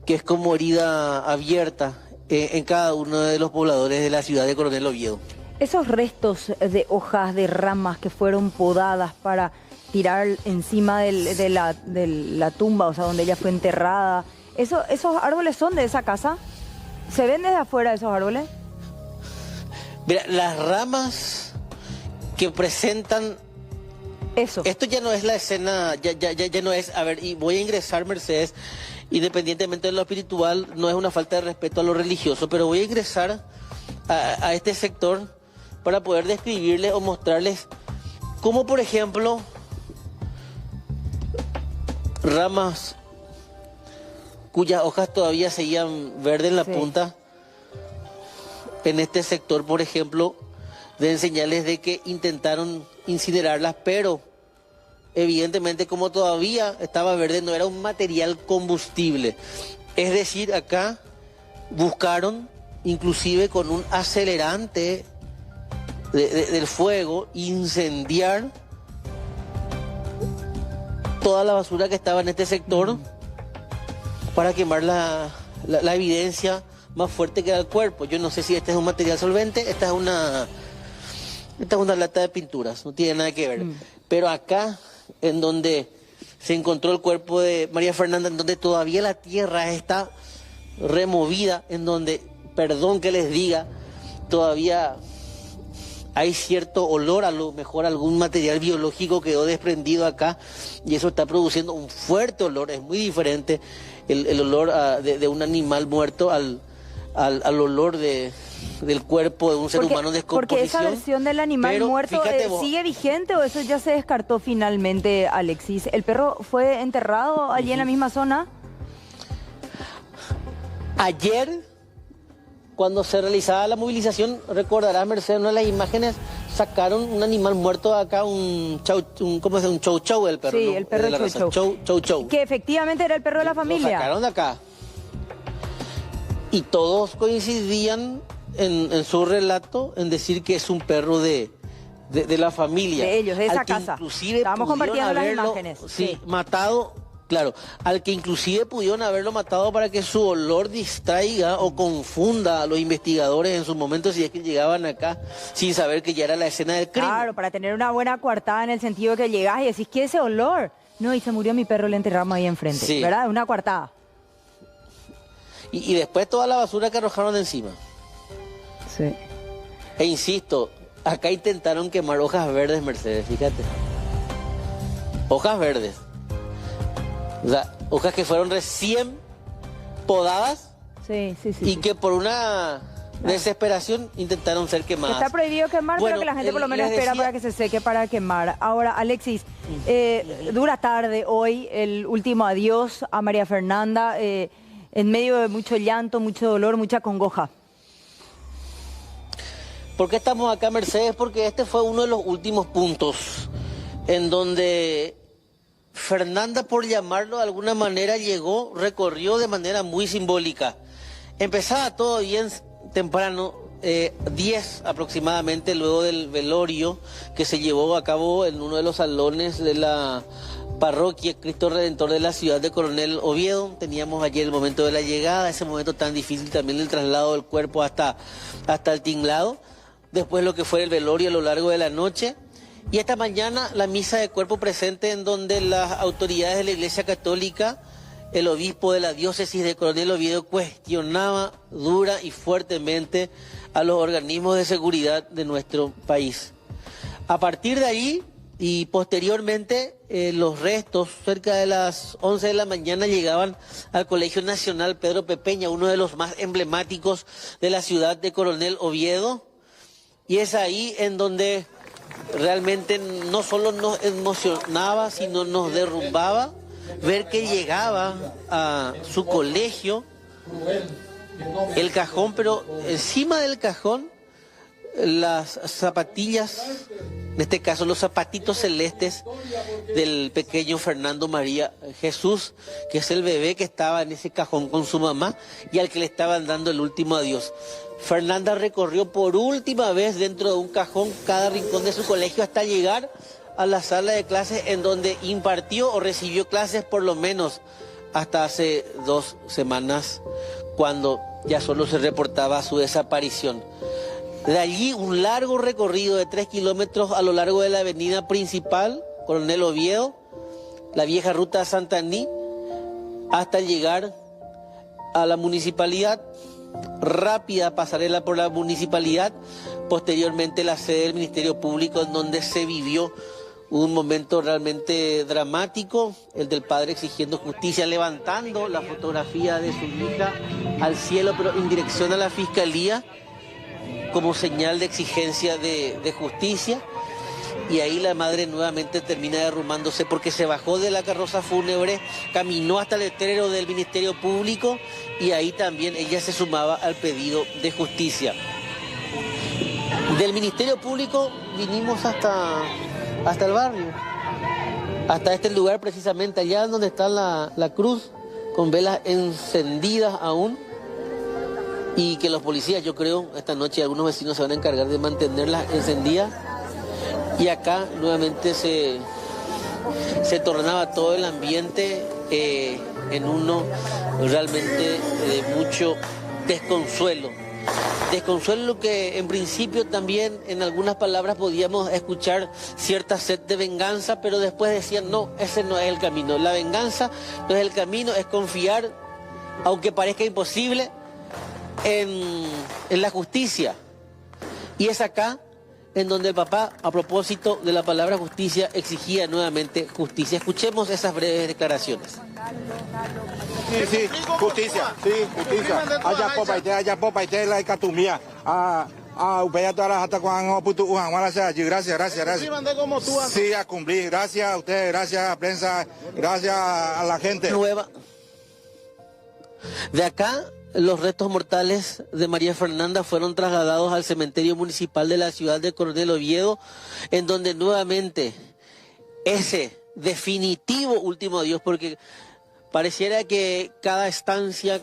que es como herida abierta en cada uno de los pobladores de la ciudad de Coronel Oviedo. Esos restos de hojas, de ramas que fueron podadas para tirar encima de la tumba, o sea, donde ella fue enterrada, ¿esos árboles son de esa casa? ¿Se ven desde afuera esos árboles? Mira, las ramas que presentan... Eso. Esto ya no es la escena, ya no es... A ver, y voy a ingresar, Mercedes, independientemente de lo espiritual, no es una falta de respeto a lo religioso, pero voy a ingresar a este sector para poder describirles o mostrarles cómo, por ejemplo, ramas cuyas hojas todavía seguían verdes en la punta, en este sector, por ejemplo, deben señales de que intentaron incinerarlas, pero evidentemente como todavía estaba verde no era un material combustible. Es decir, acá buscaron inclusive con un acelerante del fuego incendiar toda la basura que estaba en este sector para quemar la evidencia más fuerte que era el cuerpo. Yo no sé si este es un material solvente, esta es Esta es una lata de pinturas, no tiene nada que ver. Pero acá, en donde se encontró el cuerpo de María Fernanda, en donde todavía la tierra está removida, en donde, perdón que les diga, todavía hay cierto olor, a lo mejor algún material biológico quedó desprendido acá y eso está produciendo un fuerte olor. Es muy diferente el olor de un animal muerto al olor del cuerpo de un ser humano en descomposición. Porque esa versión del animal muerto sigue vigente, o eso ya se descartó finalmente, Alexis. ¿El perro fue enterrado allí en la misma zona? Ayer, cuando se realizaba la movilización, recordarás, Mercedes, una de las imágenes, sacaron un animal muerto acá, ¿cómo es? Un chau chau, el perro. Sí, ¿no? el perro chau chau. Que efectivamente era el perro de la familia. Lo sacaron de acá. Y todos coincidían en su relato en decir que es un perro de la familia. De ellos, de esa casa. Estábamos compartiendo las imágenes. Sí, matado, claro. Al que inclusive pudieron haberlo matado para que su olor distraiga o confunda a los investigadores en su momento, si es que llegaban acá sin saber que ya era la escena del crimen. Claro, para tener una buena coartada en el sentido que llegás y decís, ¿qué es ese olor? No, y se murió mi perro, le enterramos ahí enfrente, sí. ¿Verdad? Una coartada. Y después toda la basura que arrojaron encima. Sí. E insisto, acá intentaron quemar hojas verdes, Mercedes, fíjate. Hojas verdes. O sea, hojas que fueron recién podadas. Sí. Y que por una desesperación intentaron ser quemadas. Está prohibido quemar, pero que la gente por lo menos espera para que se seque para quemar. Ahora, Alexis, dura tarde hoy, el último adiós a María Fernanda, en medio de mucho llanto, mucho dolor, mucha congoja. ¿Por qué estamos acá, Mercedes? Porque este fue uno de los últimos puntos en donde Fernanda, por llamarlo de alguna manera, recorrió de manera muy simbólica. Empezaba todo bien temprano, 10 aproximadamente, luego del velorio que se llevó a cabo en uno de los salones de la parroquia Cristo Redentor de la ciudad de Coronel Oviedo. Teníamos ayer el momento de la llegada, ese momento tan difícil, también el traslado del cuerpo hasta el tinglado. Después lo que fue el velorio a lo largo de la noche. Y esta mañana la misa de cuerpo presente, en donde las autoridades de la Iglesia Católica, el obispo de la diócesis de Coronel Oviedo, cuestionaba dura y fuertemente a los organismos de seguridad de nuestro país. A partir de allí y posteriormente, los restos, cerca de las 11 de la mañana, llegaban al Colegio Nacional Pedro Pepeña, uno de los más emblemáticos de la ciudad de Coronel Oviedo. Y es ahí en donde realmente no solo nos emocionaba, sino nos derrumbaba ver que llegaba a su colegio el cajón, pero encima del cajón las zapatillas, en este caso los zapatitos celestes del pequeño Fernando María Jesús, que es el bebé que estaba en ese cajón con su mamá y al que le estaban dando el último adiós. Fernanda recorrió por última vez dentro de un cajón cada rincón de su colegio hasta llegar a la sala de clases, en donde impartió o recibió clases por lo menos hasta hace 2 semanas, cuando ya solo se reportaba su desaparición. De allí un largo recorrido de 3 kilómetros a lo largo de la avenida principal, Coronel Oviedo, la vieja ruta Santaní, hasta llegar a la municipalidad. Rápida pasarela por la municipalidad, posteriormente la sede del Ministerio Público, en donde se vivió un momento realmente dramático, el del padre exigiendo justicia, levantando la fotografía de su hija al cielo, pero en dirección a la fiscalía, como señal de exigencia de justicia. Y ahí la madre nuevamente termina derrumbándose, porque se bajó de la carroza fúnebre, caminó hasta el letrero del Ministerio Público y ahí también ella se sumaba al pedido de justicia. Del Ministerio Público vinimos hasta el barrio, hasta este lugar precisamente, allá donde está la cruz, con velas encendidas aún, y que los policías, yo creo, esta noche algunos vecinos se van a encargar de mantenerlas encendidas. Y acá nuevamente se tornaba todo el ambiente en uno realmente de mucho desconsuelo. Desconsuelo que en principio también en algunas palabras podíamos escuchar cierta sed de venganza, pero después decían, no, ese no es el camino. La venganza no es el camino, es confiar, aunque parezca imposible, en la justicia. Y es acá en donde el papá, a propósito de la palabra justicia, exigía nuevamente justicia. Escuchemos esas breves declaraciones. Sí, justicia, sí, justicia. Allá popaite la hecatomía. Gracias. Sí, a cumplir. Gracias a ustedes, gracias a la prensa, gracias a la gente. Nueva. De acá, los restos mortales de María Fernanda fueron trasladados al cementerio municipal de la ciudad de Coronel Oviedo, en donde nuevamente ese definitivo último adiós, porque pareciera que cada estancia,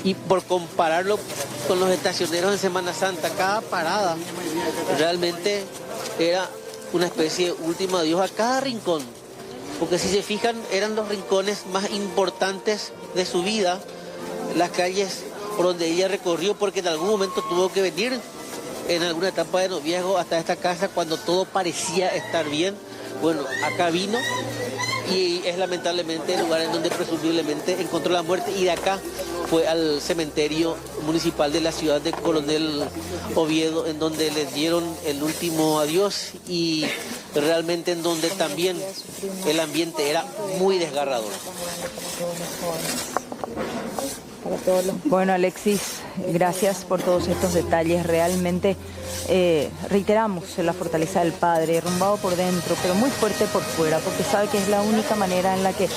y por compararlo con los estacioneros en Semana Santa, cada parada realmente era una especie de último adiós a cada rincón. Porque si se fijan, eran los rincones más importantes de su vida, las calles por donde ella recorrió, porque en algún momento tuvo que venir en alguna etapa de noviazgo hasta esta casa cuando todo parecía estar bien. Bueno, acá vino y es lamentablemente el lugar en donde presumiblemente encontró la muerte, y de acá fue al cementerio municipal de la ciudad de Coronel Oviedo, en donde le dieron el último adiós, y realmente en donde también el ambiente era muy desgarrador. Bueno, Alexis, gracias por todos estos detalles. Realmente reiteramos la fortaleza del padre, derrumbado por dentro, pero muy fuerte por fuera, porque sabe que es la única manera en la que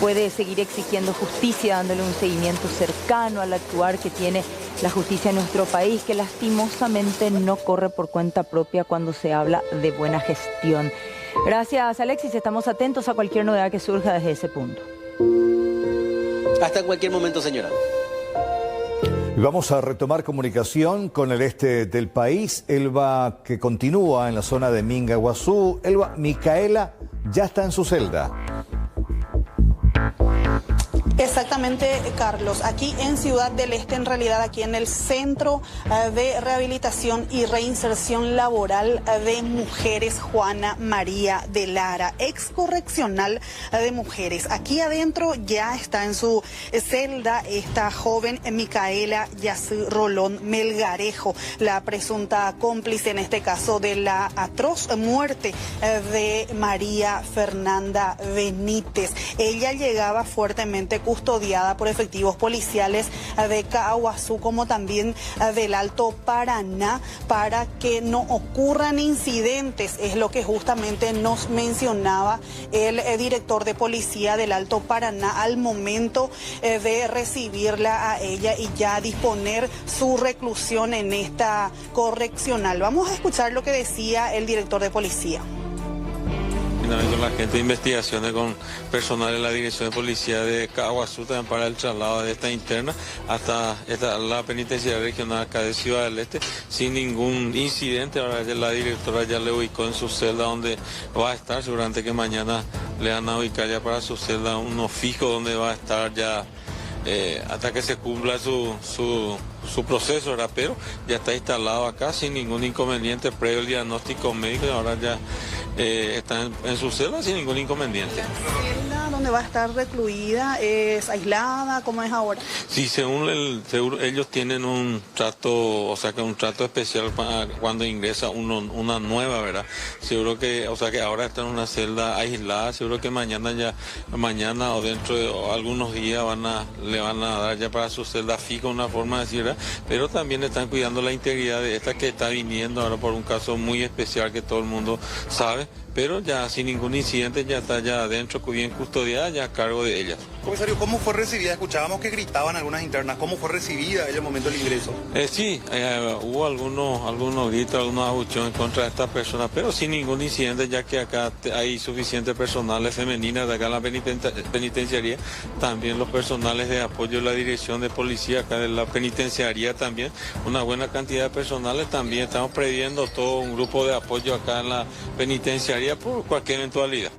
puede seguir exigiendo justicia, dándole un seguimiento cercano al actuar que tiene la justicia en nuestro país, que lastimosamente no corre por cuenta propia cuando se habla de buena gestión. Gracias, Alexis. Estamos atentos a cualquier novedad que surja desde ese punto. Hasta en cualquier momento, señora. Y vamos a retomar comunicación con el este del país. Elba, que continúa en la zona de Mingaguazú. Elba, Micaela ya está en su celda. Exactamente, Carlos. Aquí en Ciudad del Este, en realidad aquí en el Centro de Rehabilitación y Reinserción Laboral de Mujeres Juana María de Lara, ex correccional de mujeres. Aquí adentro ya está en su celda esta joven Micaela Yací Rolón Melgarejo, la presunta cómplice en este caso de la atroz muerte de María Fernanda Benítez. Ella llegaba fuertemente custodiada por efectivos policiales de Caaguazú como también del Alto Paraná para que no ocurran incidentes, es lo que justamente nos mencionaba el director de policía del Alto Paraná al momento de recibirla a ella y ya disponer su reclusión en esta correccional. Vamos a escuchar lo que decía el director de policía. Con la gente de investigaciones, con personal de la Dirección de Policía de Caaguazú también para el traslado de esta interna hasta la penitenciaria regional acá de Ciudad del Este sin ningún incidente. Ahora ya la directora ya le ubicó en su celda donde va a estar, seguramente que mañana le van a ubicar ya para su celda uno fijo donde va a estar ya hasta que se cumpla su proceso, ¿verdad? Pero ya está instalado acá sin ningún inconveniente previo al diagnóstico médico y ahora ya está en su celda sin ningún inconveniente. ¿La celda donde va a estar recluida es aislada? ¿Cómo es ahora? Sí, según ellos tienen un trato, o sea que un trato especial para cuando ingresa una nueva, ¿verdad? Seguro que, o sea que ahora está en una celda aislada, seguro que mañana o dentro de algunos días le van a dar ya para su celda fija una forma de decir, ¿verdad? Pero también están cuidando la integridad de esta que está viniendo ahora por un caso muy especial que todo el mundo sabe, pero ya sin ningún incidente ya está ya adentro, bien custodiada, ya a cargo de ella. Comisario, ¿cómo fue recibida? Escuchábamos que gritaban algunas internas. ¿Cómo fue recibida en el momento del ingreso? Sí, hubo algunos gritos, algunos abucheos en contra de estas personas, pero sin ningún incidente, ya que acá hay suficientes personales femeninas de acá en la penitenciaría, también los personales de apoyo de la Dirección de Policía acá de la penitenciaría también, una buena cantidad de personales también. Estamos previendo todo un grupo de apoyo acá en la penitenciaría por cualquier eventualidad.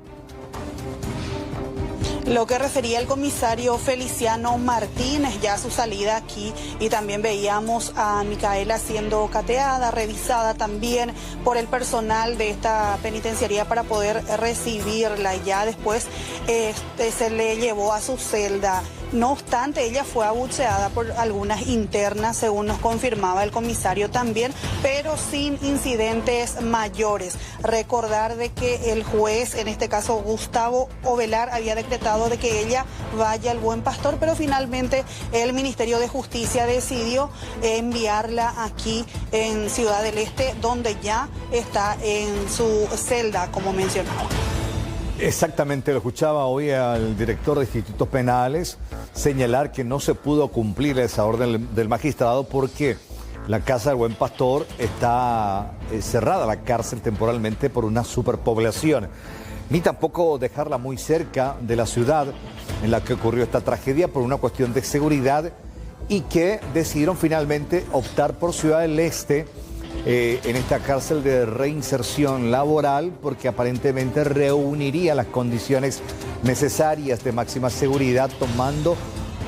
Lo que refería el comisario Feliciano Martínez, ya a su salida aquí, y también veíamos a Micaela siendo cateada, revisada también por el personal de esta penitenciaría para poder recibirla. Ya después se le llevó a su celda. No obstante, ella fue abucheada por algunas internas, según nos confirmaba el comisario también, pero sin incidentes mayores. Recordar de que el juez, en este caso Gustavo Ovelar, había decretado de que ella vaya al Buen Pastor, pero finalmente el Ministerio de Justicia decidió enviarla aquí en Ciudad del Este, donde ya está en su celda, como mencionaba. Exactamente, lo escuchaba hoy al director de institutos penales señalar que no se pudo cumplir esa orden del magistrado porque la Casa del Buen Pastor está cerrada, la cárcel temporalmente, por una superpoblación. Ni tampoco dejarla muy cerca de la ciudad en la que ocurrió esta tragedia por una cuestión de seguridad, y que decidieron finalmente optar por Ciudad del Este, en esta cárcel de reinserción laboral, porque aparentemente reuniría las condiciones necesarias de máxima seguridad, tomando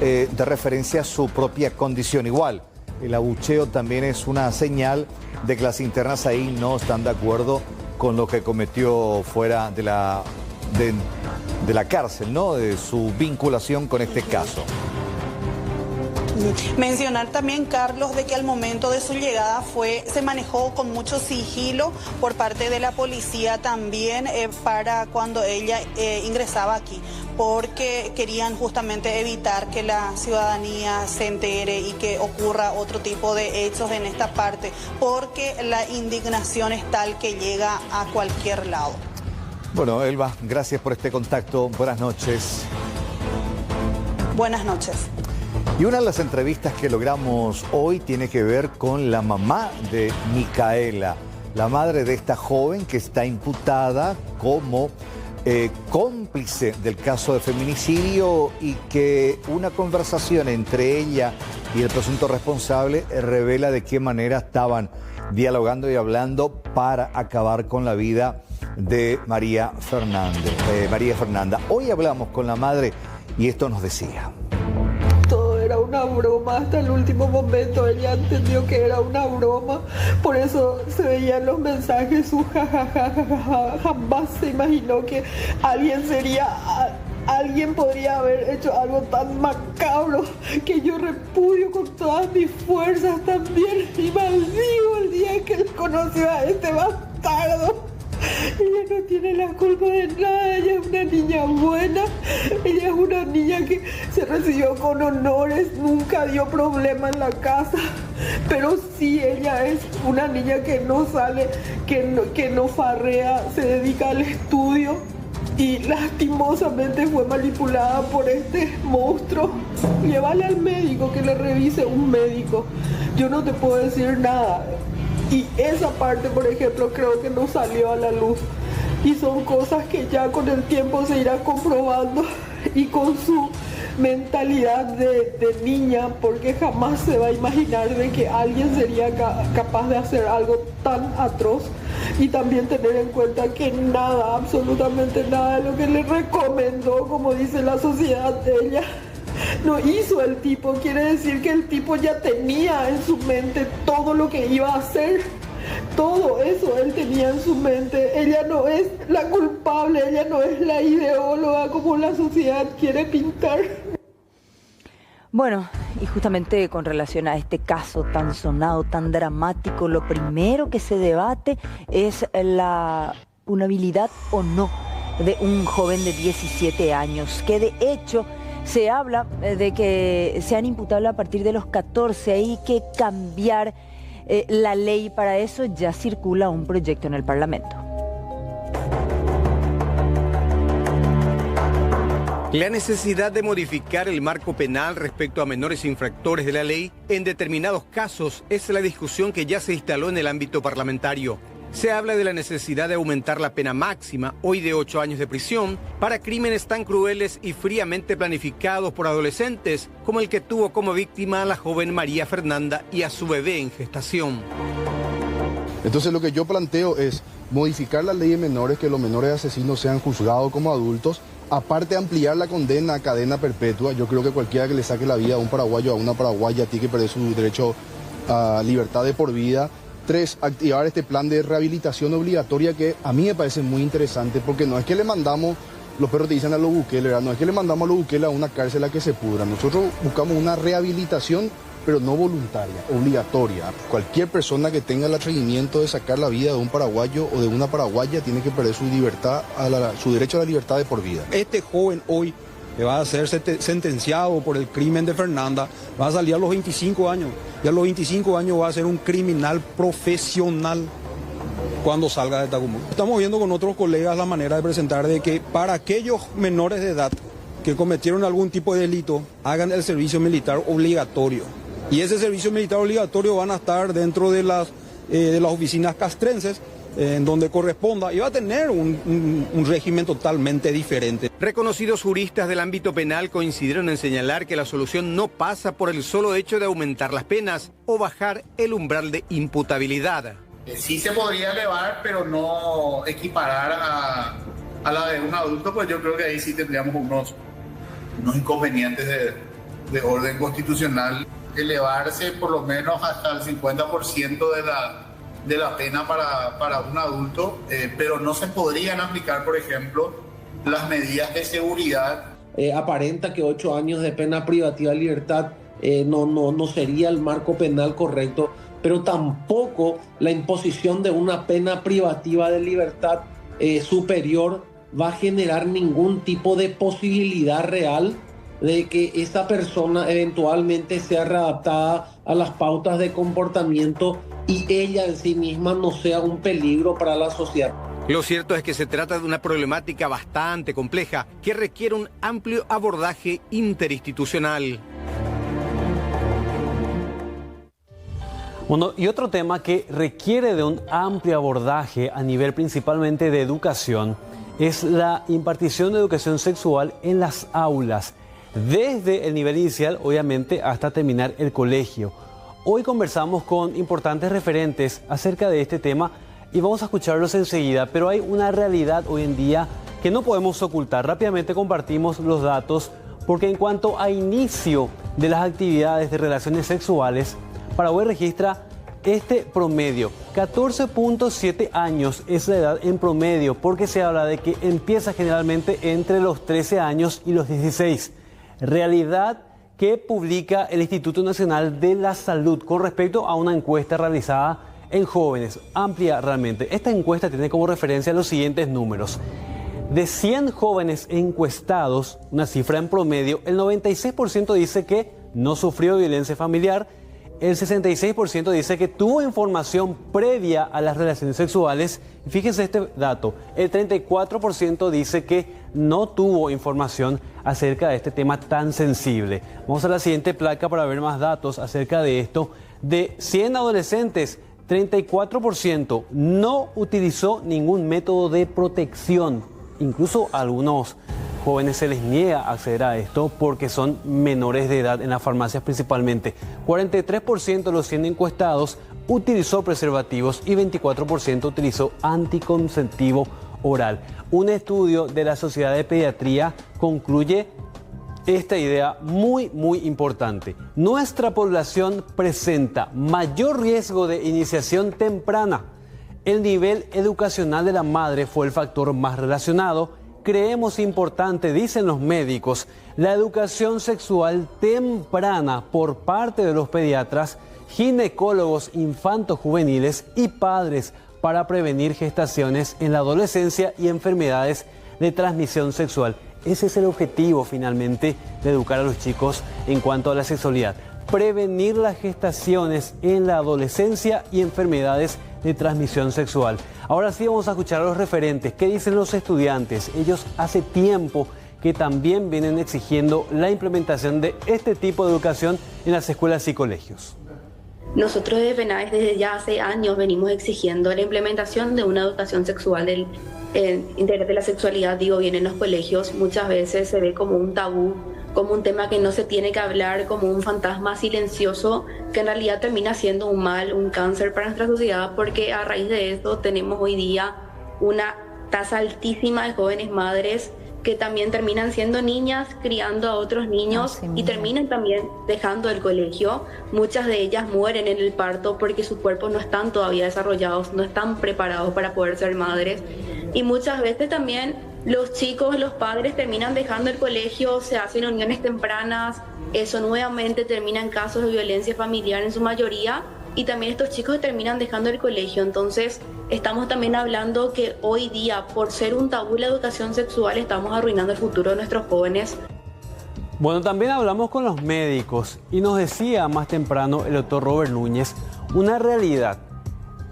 de referencia su propia condición. Igual, el abucheo también es una señal de que las internas ahí no están de acuerdo con lo que cometió fuera de la cárcel, ¿no? De su vinculación con este caso. Mencionar también, Carlos, de que al momento de su llegada se manejó con mucho sigilo por parte de la policía también para cuando ella ingresaba aquí, porque querían justamente evitar que la ciudadanía se entere y que ocurra otro tipo de hechos en esta parte, porque la indignación es tal que llega a cualquier lado. Bueno, Elba, gracias por este contacto. Buenas noches. Buenas noches. Y una de las entrevistas que logramos hoy tiene que ver con la mamá de Micaela, la madre de esta joven que está imputada como cómplice del caso de feminicidio, y que una conversación entre ella y el presunto responsable revela de qué manera estaban dialogando y hablando para acabar con la vida de María Fernanda. Hoy hablamos con la madre y esto nos decía. Era una broma, hasta el último momento ella entendió que era una broma, por eso se veían los mensajes, su jajaja, jamás se imaginó que alguien podría haber hecho algo tan macabro, que yo repudio con todas mis fuerzas también, y maldigo el día que él conoció a este bastardo. Ella no tiene la culpa de nada, ella es una niña buena, ella es una niña que se recibió con honores, nunca dio problema en la casa, pero sí, ella es una niña que no sale, que no farrea, se dedica al estudio, y lastimosamente fue manipulada por este monstruo. Llévale al médico, que le revise un médico, yo no te puedo decir nada. Y esa parte, por ejemplo, creo que no salió a la luz. Y son cosas que ya con el tiempo se irá comprobando, y con su mentalidad de niña, porque jamás se va a imaginar de que alguien sería capaz de hacer algo tan atroz. Y también tener en cuenta que nada, absolutamente nada de lo que le recomendó, como dice la sociedad de ella, no hizo el tipo. Quiere decir que el tipo ya tenía en su mente todo lo que iba a hacer. Todo eso él tenía en su mente. Ella no es la culpable, ella no es la ideóloga como la sociedad quiere pintar. Bueno, y justamente con relación a este caso tan sonado, tan dramático, lo primero que se debate es la punabilidad o no de un joven de 17 años, que de hecho se habla de que sean imputables a partir de los 14, hay que cambiar la ley. Para eso ya circula un proyecto en el Parlamento. La necesidad de modificar el marco penal respecto a menores infractores de la ley en determinados casos es la discusión que ya se instaló en el ámbito parlamentario. Se habla de la necesidad de aumentar la pena máxima, hoy de 8 años de prisión, para crímenes tan crueles y fríamente planificados por adolescentes como el que tuvo como víctima a la joven María Fernanda y a su bebé en gestación. Entonces lo que yo planteo es modificar la ley de menores, que los menores asesinos sean juzgados como adultos aparte de ampliar la condena a cadena perpetua, yo creo que cualquiera que le saque la vida a un paraguayo o a una paraguaya tiene que perder su derecho a libertad de por vida. 3, activar este plan de rehabilitación obligatoria que a mí me parece muy interesante, porque no es que le mandamos, los perros te dicen a los Bukele, ¿verdad? No es que le mandamos a los Bukele a una cárcel a que se pudra. Nosotros buscamos una rehabilitación, pero no voluntaria, obligatoria. Cualquier persona que tenga el atrevimiento de sacar la vida de un paraguayo o de una paraguaya tiene que perder su libertad, su derecho a la libertad de por vida. Este joven hoy que va a ser sentenciado por el crimen de Fernanda, va a salir a los 25 años. Y a los 25 años va a ser un criminal profesional cuando salga de Tacumul. Estamos viendo con otros colegas la manera de presentar de que para aquellos menores de edad que cometieron algún tipo de delito, hagan el servicio militar obligatorio. Y ese servicio militar obligatorio van a estar dentro de las oficinas castrenses, en donde corresponda, y va a tener un régimen totalmente diferente. Reconocidos juristas del ámbito penal coincidieron en señalar que la solución no pasa por el solo hecho de aumentar las penas o bajar el umbral de imputabilidad. Sí se podría elevar, pero no equiparar a la de un adulto, pues yo creo que ahí sí tendríamos unos inconvenientes de orden constitucional. Elevarse por lo menos hasta el 50% de la pena para un adulto, pero no se podrían aplicar, por ejemplo, las medidas de seguridad. Aparenta que 8 años de pena privativa de libertad no sería el marco penal correcto, pero tampoco la imposición de una pena privativa de libertad superior va a generar ningún tipo de posibilidad real de que esa persona eventualmente sea readaptada a las pautas de comportamiento y ella en sí misma no sea un peligro para la sociedad. Lo cierto es que se trata de una problemática bastante compleja que requiere un amplio abordaje interinstitucional. Bueno, y otro tema que requiere de un amplio abordaje a nivel principalmente de educación es la impartición de educación sexual en las aulas, desde el nivel inicial, obviamente, hasta terminar el colegio. Hoy conversamos con importantes referentes acerca de este tema y vamos a escucharlos enseguida, pero hay una realidad hoy en día que no podemos ocultar. Rápidamente compartimos los datos porque en cuanto a inicio de las actividades de relaciones sexuales, Paraguay registra este promedio. 14.7 años es la edad en promedio, porque se habla de que empieza generalmente entre los 13 años y los 16. Realidad que publica el Instituto Nacional de la Salud con respecto a una encuesta realizada en jóvenes, amplia realmente. Esta encuesta tiene como referencia los siguientes números. De 100 jóvenes encuestados, una cifra en promedio, el 96% dice que no sufrió violencia familiar, el 66% dice que tuvo información previa a las relaciones sexuales. Y fíjense este dato, el 34% dice que no tuvo información acerca de este tema tan sensible. Vamos a la siguiente placa para ver más datos acerca de esto. De 100 adolescentes, 34% no utilizó ningún método de protección. Incluso a algunos jóvenes se les niega acceder a esto porque son menores de edad en las farmacias principalmente. 43% de los 100 encuestados utilizó preservativos y 24% utilizó anticonceptivo oral. Un estudio de la Sociedad de Pediatría concluye esta idea muy importante. Nuestra población presenta mayor riesgo de iniciación temprana. El nivel educacional de la madre fue el factor más relacionado. Creemos importante, dicen los médicos, la educación sexual temprana por parte de los pediatras, ginecólogos infantos juveniles y padres para prevenir gestaciones en la adolescencia y enfermedades de transmisión sexual. Ese es el objetivo finalmente de educar a los chicos en cuanto a la sexualidad. Prevenir las gestaciones en la adolescencia y enfermedades de transmisión sexual. Ahora sí vamos a escuchar a los referentes. ¿Qué dicen los estudiantes? Ellos hace tiempo que también vienen exigiendo la implementación de este tipo de educación en las escuelas y colegios. Nosotros desde Penades desde ya hace años venimos exigiendo la implementación de una educación sexual del integral de la sexualidad, digo bien, en los colegios. Muchas veces se ve como un tabú, como un tema que no se tiene que hablar, como un fantasma silencioso que en realidad termina siendo un mal, un cáncer para nuestra sociedad, porque a raíz de eso tenemos hoy día una tasa altísima de jóvenes madres que también terminan siendo niñas, criando a otros niños y terminan también dejando el colegio. Muchas de ellas mueren en el parto porque sus cuerpos no están todavía desarrollados, no están preparados para poder ser madres. Y muchas veces también los chicos, los padres terminan dejando el colegio, se hacen uniones tempranas, eso nuevamente termina en casos de violencia familiar en su mayoría, y también estos chicos terminan dejando el colegio. Entonces estamos también hablando que hoy día, por ser un tabú la educación sexual, estamos arruinando el futuro de nuestros jóvenes. Bueno, también hablamos con los médicos y nos decía más temprano el doctor Robert Núñez una realidad.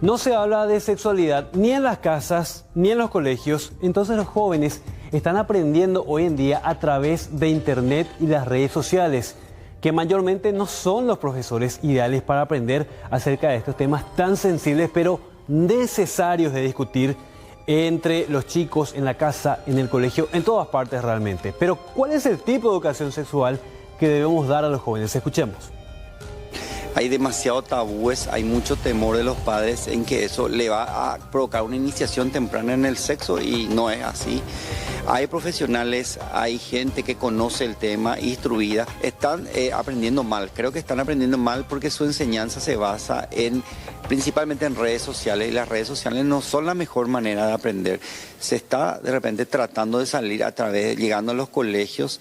No se habla de sexualidad ni en las casas ni en los colegios, entonces los jóvenes están aprendiendo hoy en día a través de internet y las redes sociales, que mayormente no son los profesores ideales para aprender acerca de estos temas tan sensibles pero necesarios de discutir entre los chicos, en la casa, en el colegio, en todas partes realmente. Pero ¿cuál es el tipo de educación sexual que debemos dar a los jóvenes? Escuchemos. Hay demasiado tabúes, hay mucho temor de los padres en que eso le va a provocar una iniciación temprana en el sexo y no es así. Hay profesionales, hay gente que conoce el tema, instruida, están aprendiendo mal. Creo que están aprendiendo mal porque su enseñanza se basa principalmente en redes sociales, y las redes sociales no son la mejor manera de aprender. Se está de repente tratando de salir llegando a los colegios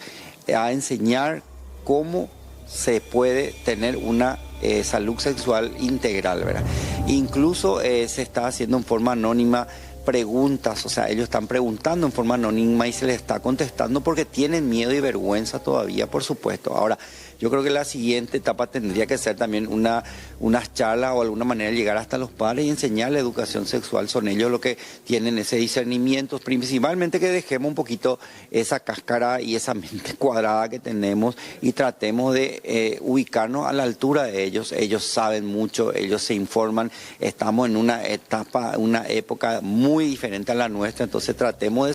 a enseñar cómo se puede tener una salud sexual integral, ¿verdad? Incluso se está haciendo en forma anónima preguntas, o sea, ellos están preguntando en forma anónima y se les está contestando porque tienen miedo y vergüenza todavía, por supuesto. Ahora, yo creo que la siguiente etapa tendría que ser también unas charlas o alguna manera de llegar hasta los padres y enseñar la educación sexual. Son ellos los que tienen ese discernimiento, principalmente que dejemos un poquito esa cáscara y esa mente cuadrada que tenemos y tratemos de ubicarnos a la altura de ellos. Ellos saben mucho, ellos se informan, estamos en una etapa, una época muy diferente a la nuestra, entonces tratemos de...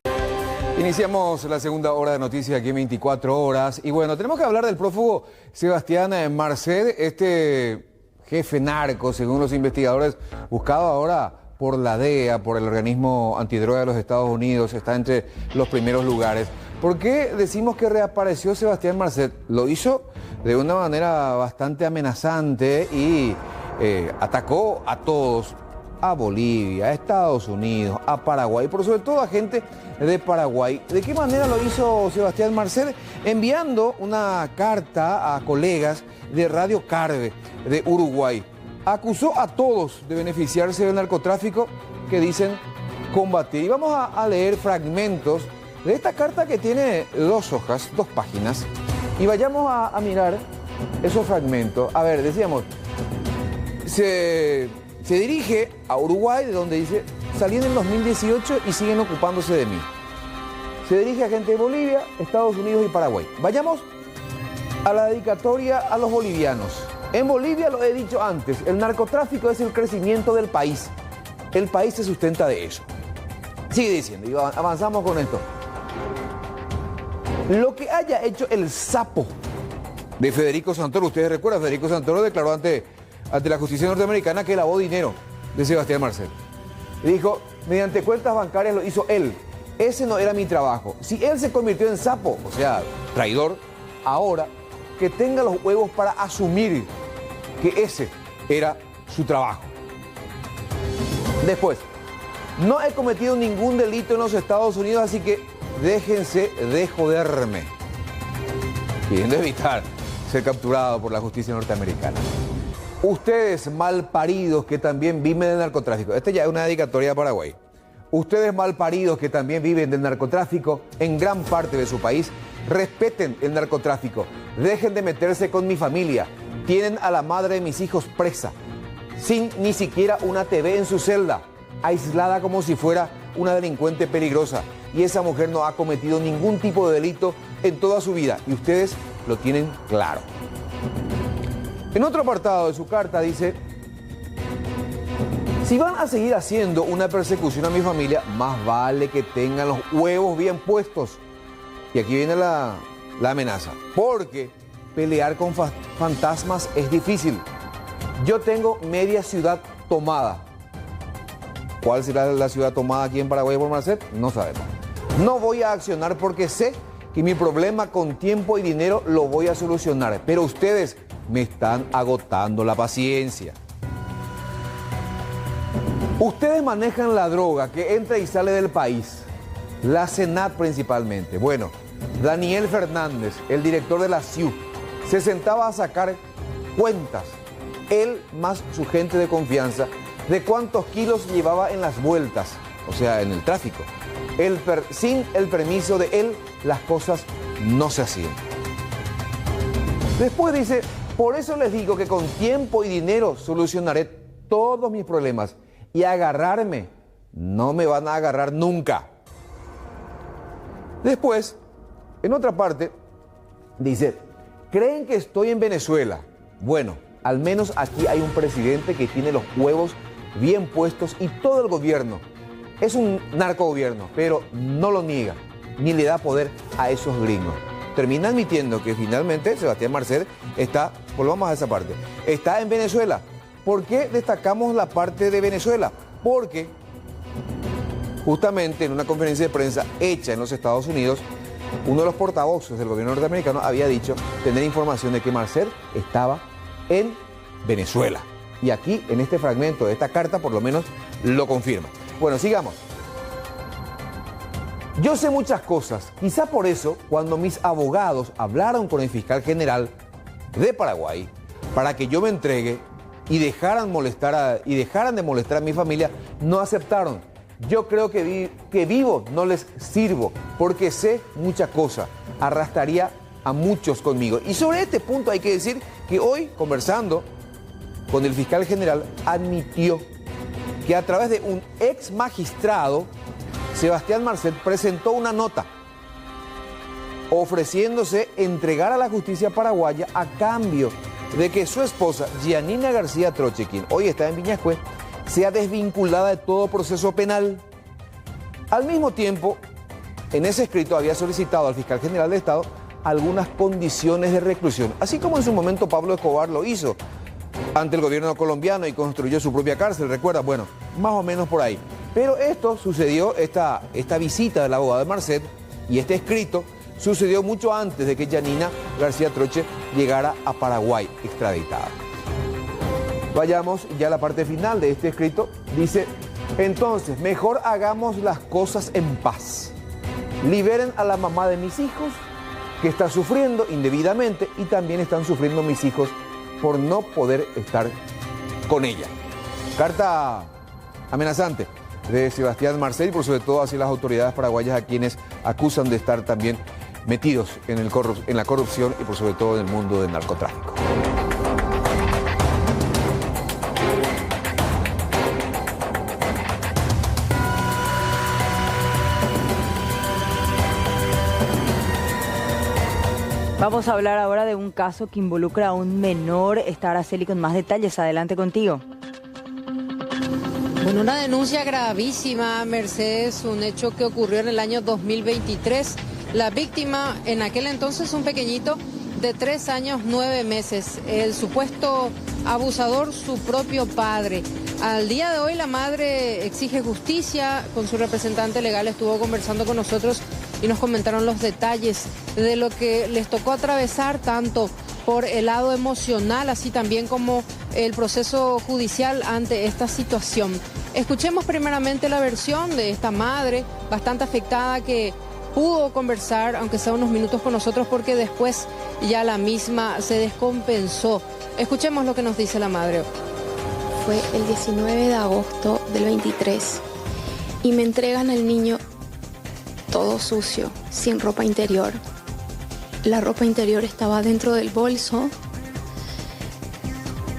Iniciamos la segunda hora de noticias aquí en 24 horas y bueno, tenemos que hablar del prófugo Sebastián Marcet, este jefe narco, según los investigadores, buscado ahora por la DEA, por el organismo antidroga de los Estados Unidos, está entre los primeros lugares. ¿Por qué decimos que reapareció Sebastián Marcet? Lo hizo de una manera bastante amenazante y atacó a todos. A Bolivia, a Estados Unidos, a Paraguay, por sobre todo a gente de Paraguay. ¿De qué manera lo hizo Sebastián Marcet? Enviando una carta a colegas de Radio Carve de Uruguay. Acusó a todos de beneficiarse del narcotráfico que dicen combatir. Y vamos a leer fragmentos de esta carta que tiene 2 hojas, 2 páginas. Y vayamos a mirar esos fragmentos. A ver, decíamos, se dirige a Uruguay, de donde dice, salí en el 2018 y siguen ocupándose de mí. Se dirige a gente de Bolivia, Estados Unidos y Paraguay. Vayamos a la dedicatoria a los bolivianos. En Bolivia, lo he dicho antes, el narcotráfico es el crecimiento del país. El país se sustenta de eso. Sigue diciendo, y avanzamos con esto. Lo que haya hecho el sapo de Federico Santoro, ustedes recuerdan, Federico Santoro declaró ante la justicia norteamericana que lavó dinero de Sebastián Marcet. Y dijo, mediante cuentas bancarias lo hizo él. Ese no era mi trabajo. Si él se convirtió en sapo, o sea, traidor, ahora que tenga los huevos para asumir que ese era su trabajo. Después, no he cometido ningún delito en los Estados Unidos, así que déjense de joderme. Pidiendo evitar ser capturado por la justicia norteamericana. Ustedes malparidos que también viven del narcotráfico. Esta ya es una dedicatoria a Paraguay. Ustedes malparidos que también viven del narcotráfico en gran parte de su país, respeten el narcotráfico. Dejen de meterse con mi familia. Tienen a la madre de mis hijos presa, sin ni siquiera una TV en su celda, aislada como si fuera una delincuente peligrosa. Y esa mujer no ha cometido ningún tipo de delito en toda su vida. Y ustedes lo tienen claro. En otro apartado de su carta dice, si van a seguir haciendo una persecución a mi familia, más vale que tengan los huevos bien puestos. Y aquí viene la amenaza, porque pelear con fantasmas es difícil. Yo tengo media ciudad tomada. ¿Cuál será la ciudad tomada aquí en Paraguay por Marcet? No sabemos. No voy a accionar porque sé que mi problema con tiempo y dinero lo voy a solucionar, pero ustedes me están agotando la paciencia. Ustedes manejan la droga que entra y sale del país, la SENAT principalmente. Bueno, Daniel Fernández, el director de la SIU, se sentaba a sacar cuentas, él más su gente de confianza, de cuántos kilos llevaba en las vueltas, o sea, en el tráfico. Sin el permiso de él, las cosas no se hacían. Después dice, por eso les digo que con tiempo y dinero solucionaré todos mis problemas y agarrarme, no me van a agarrar nunca. Después, en otra parte, dice, ¿creen que estoy en Venezuela? Bueno, al menos aquí hay un presidente que tiene los huevos bien puestos y todo el gobierno. Es un narcogobierno, pero no lo niega, ni le da poder a esos gringos. Termina admitiendo que finalmente Sebastián Marcet está, volvamos a esa parte, está en Venezuela. ¿Por qué destacamos la parte de Venezuela? Porque justamente en una conferencia de prensa hecha en los Estados Unidos, uno de los portavoces del gobierno norteamericano había dicho tener información de que Marcet estaba en Venezuela. Y aquí, en este fragmento de esta carta, por lo menos lo confirma. Bueno, sigamos. Yo sé muchas cosas. Quizá por eso, cuando mis abogados hablaron con el fiscal general de Paraguay para que yo me entregue y dejaran de molestar a mi familia, no aceptaron. Yo creo que vivo no les sirvo porque sé muchas cosas. Arrastraría a muchos conmigo. Y sobre este punto hay que decir que hoy, conversando con el fiscal general, admitió que a través de un ex magistrado, Sebastián Marcet presentó una nota ofreciéndose entregar a la justicia paraguaya a cambio de que su esposa, Gianina García Troche, quien hoy está en Viñascué, sea desvinculada de todo proceso penal. Al mismo tiempo, en ese escrito había solicitado al fiscal general de Estado algunas condiciones de reclusión, así como en su momento Pablo Escobar lo hizo ante el gobierno colombiano y construyó su propia cárcel, ¿recuerda? Bueno, más o menos por ahí. Pero esto sucedió, esta visita del abogado de Marcet y este escrito sucedió mucho antes de que Gianina García Troche llegara a Paraguay extraditada. Vayamos ya a la parte final de este escrito. Dice, entonces, mejor hagamos las cosas en paz. Liberen a la mamá de mis hijos, que está sufriendo indebidamente, y también están sufriendo mis hijos por no poder estar con ella. Carta amenazante de Sebastián Marcet y por sobre todo hacia las autoridades paraguayas a quienes acusan de estar también metidos en la corrupción y por sobre todo en el mundo del narcotráfico. Vamos a hablar ahora de un caso que involucra a un menor. Está Araceli con más detalles. Adelante contigo. Bueno, una denuncia gravísima, Mercedes, un hecho que ocurrió en el año 2023. La víctima, en aquel entonces un pequeñito de 3 años, 9 meses. El supuesto abusador, su propio padre. Al día de hoy la madre exige justicia. Con su representante legal estuvo conversando con nosotros y nos comentaron los detalles de lo que les tocó atravesar, tanto por el lado emocional, así también como el proceso judicial ante esta situación. Escuchemos primeramente la versión de esta madre, bastante afectada, que pudo conversar, aunque sea unos minutos con nosotros, porque después ya la misma se descompensó. Escuchemos lo que nos dice la madre. Fue el 19 de agosto del 23 y me entregan al niño todo sucio, sin ropa interior. La ropa interior estaba dentro del bolso,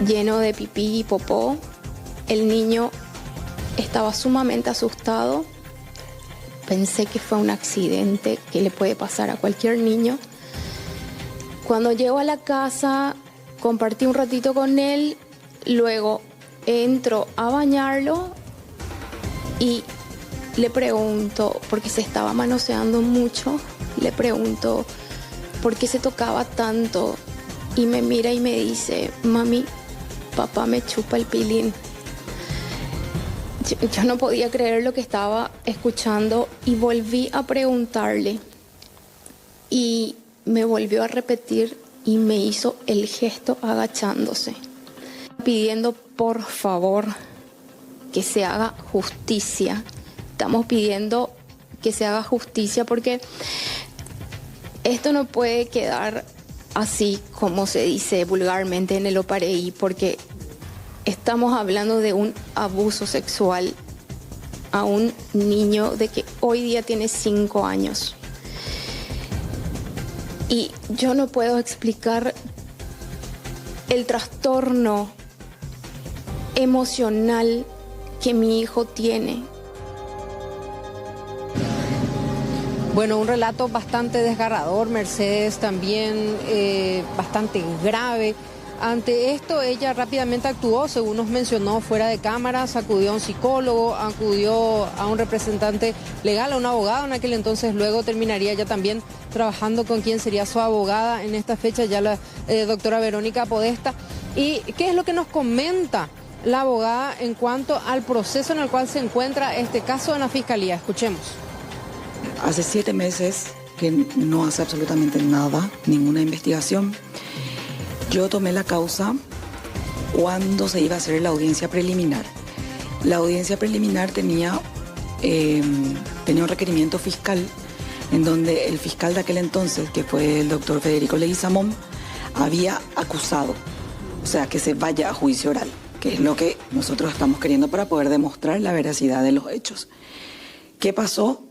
lleno de pipí y popó. El niño estaba sumamente asustado. Pensé que fue un accidente que le puede pasar a cualquier niño. Cuando llego a la casa, compartí un ratito con él, luego entro a bañarlo y le pregunto, porque se estaba manoseando mucho, le pregunto por qué se tocaba tanto y me mira y me dice, mami, papá me chupa el pilín. Yo no podía creer lo que estaba escuchando y volví a preguntarle. Y me volvió a repetir y me hizo el gesto agachándose, pidiendo por favor que se haga justicia. Estamos pidiendo que se haga justicia porque esto no puede quedar así como se dice vulgarmente en el Opareí, porque estamos hablando de un abuso sexual a un niño de que hoy día tiene 5 años. Y yo no puedo explicar el trastorno emocional que mi hijo tiene. Bueno, un relato bastante desgarrador, Mercedes, también bastante grave. Ante esto, ella rápidamente actuó, según nos mencionó fuera de cámaras, acudió a un psicólogo, acudió a un representante legal, a un abogado en aquel entonces, luego terminaría ya también trabajando con quien sería su abogada en esta fecha, ya la doctora Verónica Podesta. ¿Y qué es lo que nos comenta la abogada en cuanto al proceso en el cual se encuentra este caso en la Fiscalía? Escuchemos. Hace 7 meses que no hace absolutamente nada, ninguna investigación. Yo tomé la causa cuando se iba a hacer la audiencia preliminar. La audiencia preliminar tenía un requerimiento fiscal en donde el fiscal de aquel entonces, que fue el doctor Federico Leguizamón, había acusado, o sea, que se vaya a juicio oral, que es lo que nosotros estamos queriendo para poder demostrar la veracidad de los hechos. ¿Qué pasó?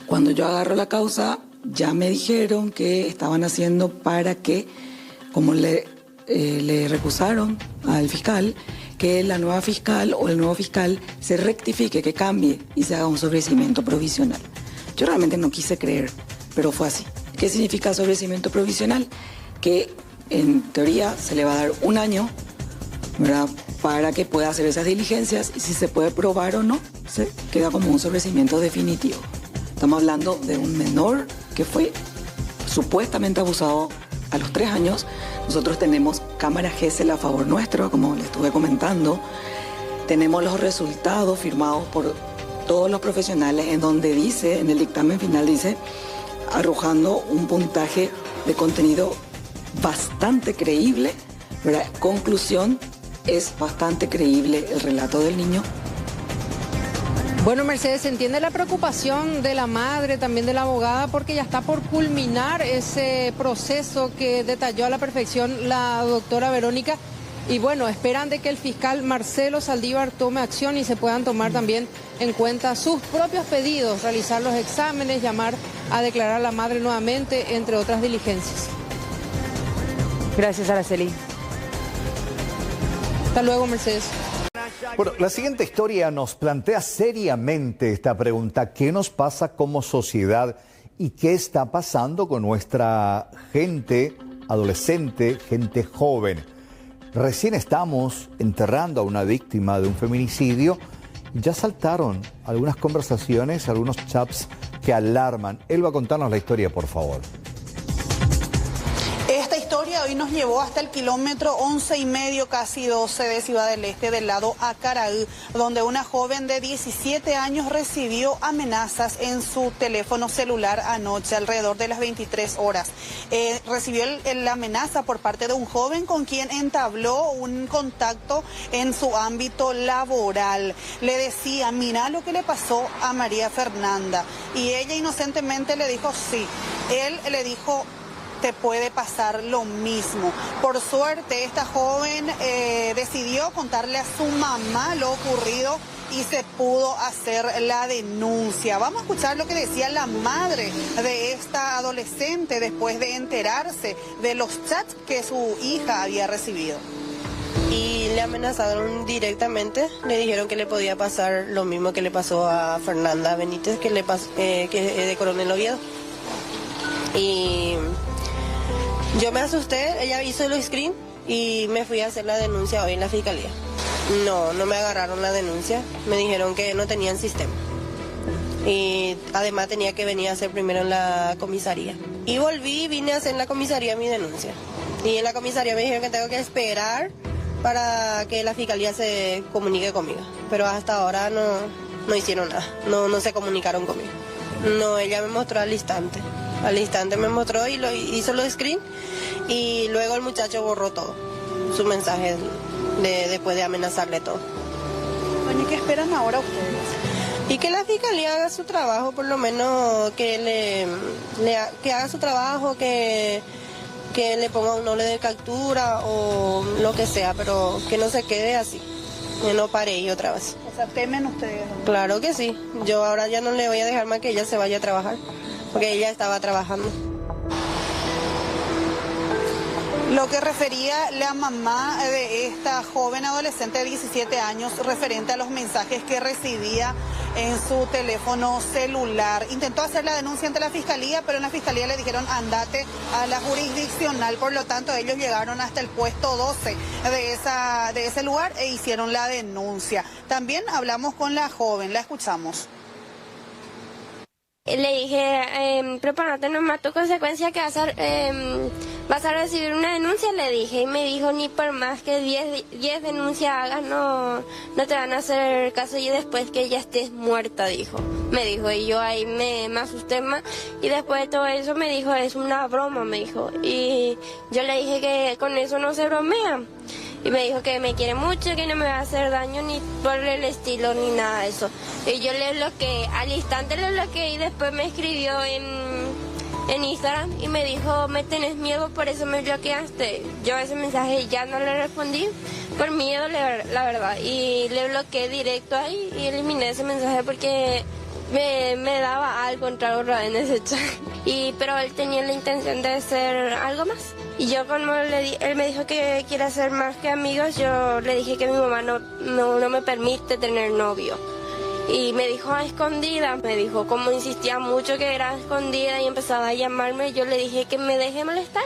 Cuando yo agarro la causa, ya me dijeron que estaban haciendo para que, como le recusaron al fiscal, que la nueva fiscal o el nuevo fiscal se rectifique, que cambie y se haga un sobreseimiento provisional. Yo realmente no quise creer, pero fue así. ¿Qué significa sobreseimiento provisional? Que en teoría se le va a dar 1 año, ¿verdad?, para que pueda hacer esas diligencias, y si se puede probar o no, se queda como un sobreseimiento definitivo. Estamos hablando de un menor que fue supuestamente abusado a los 3 años. Nosotros tenemos cámara GESEL a favor nuestro, como les estuve comentando. Tenemos los resultados firmados por todos los profesionales, en donde dice, en el dictamen final dice, arrojando un puntaje de contenido bastante creíble, ¿verdad? Conclusión, es bastante creíble el relato del niño. Bueno, Mercedes, se entiende la preocupación de la madre, también de la abogada, porque ya está por culminar ese proceso que detalló a la perfección la doctora Verónica. Y bueno, esperan de que el fiscal Marcelo Saldívar tome acción y se puedan tomar también en cuenta sus propios pedidos, realizar los exámenes, llamar a declarar a la madre nuevamente, entre otras diligencias. Gracias, Araceli. Hasta luego, Mercedes. Bueno, la siguiente historia nos plantea seriamente esta pregunta: ¿qué nos pasa como sociedad y qué está pasando con nuestra gente adolescente, gente joven? Recién estamos enterrando a una víctima de un feminicidio y ya saltaron algunas conversaciones, algunos chats que alarman. Él va a contarnos la historia, por favor. Esta historia hoy nos llevó hasta el kilómetro 11,5, casi 12 de Ciudad del Este, del lado Acaraí, donde una joven de 17 años recibió amenazas en su teléfono celular anoche, alrededor de las 23 horas. Recibió la amenaza por parte de un joven con quien entabló un contacto en su ámbito laboral. Le decía, mira lo que le pasó a María Fernanda. Y ella inocentemente le dijo sí. Él le dijo, te puede pasar lo mismo. Por suerte, esta joven decidió contarle a su mamá lo ocurrido y se pudo hacer la denuncia. Vamos a escuchar lo que decía la madre de esta adolescente después de enterarse de los chats que su hija había recibido. Y le amenazaron directamente, le dijeron que le podía pasar lo mismo que le pasó a Fernanda Benítez, que es de Coronel Oviedo. Y yo me asusté, ella hizo el screen y me fui a hacer la denuncia hoy en la fiscalía. No me agarraron la denuncia, me dijeron que no tenían sistema. Y además tenía que venir a hacer primero en la comisaría. Y vine a hacer en la comisaría mi denuncia. Y en la comisaría me dijeron que tengo que esperar para que la fiscalía se comunique conmigo. Pero hasta ahora no hicieron nada, no se comunicaron conmigo. No, ella me mostró al instante. Al instante me mostró y hizo los screen y luego el muchacho borró todo, su mensaje después de amenazarle todo. Doña, ¿qué esperan ahora ustedes? Y que la fiscalía haga su trabajo, por lo menos que haga su trabajo, que le ponga un orden de captura o lo que sea, pero que no se quede así, que no pare y otra vez. O sea, ¿temen ustedes? Claro que sí, yo ahora ya no le voy a dejar más que ella se vaya a trabajar, porque ella estaba trabajando. Lo que refería la mamá de esta joven adolescente de 17 años referente a los mensajes que recibía en su teléfono celular. Intentó hacer la denuncia ante la fiscalía, pero en la fiscalía le dijeron andate a la jurisdiccional, por lo tanto ellos llegaron hasta el puesto 12 de ese lugar e hicieron la denuncia. También hablamos con la joven, la escuchamos. Le dije, prepárate nomás tu consecuencia que vas a recibir una denuncia, le dije, y me dijo, ni por más que 10 denuncias hagas, no te van a hacer caso y después que ya estés muerta, dijo. Me dijo, y yo ahí me asusté más, y después de todo eso me dijo, es una broma, me dijo, y yo le dije que con eso no se bromea. Y me dijo que me quiere mucho, que no me va a hacer daño ni por el estilo ni nada de eso. Y yo le bloqueé, al instante le bloqueé y después me escribió en Instagram y me dijo, me tenés miedo, por eso me bloqueaste. Yo ese mensaje ya no le respondí por miedo, la verdad. Y le bloqueé directo ahí y eliminé ese mensaje porque me daba algo entrar otra vez en ese chat. Pero él tenía la intención de hacer algo más. Y yo como él me dijo que quiere ser más que amigos, yo le dije que mi mamá no me permite tener novio. Y me dijo a escondida, me dijo como insistía mucho que era escondida y empezaba a llamarme, yo le dije que me deje molestar,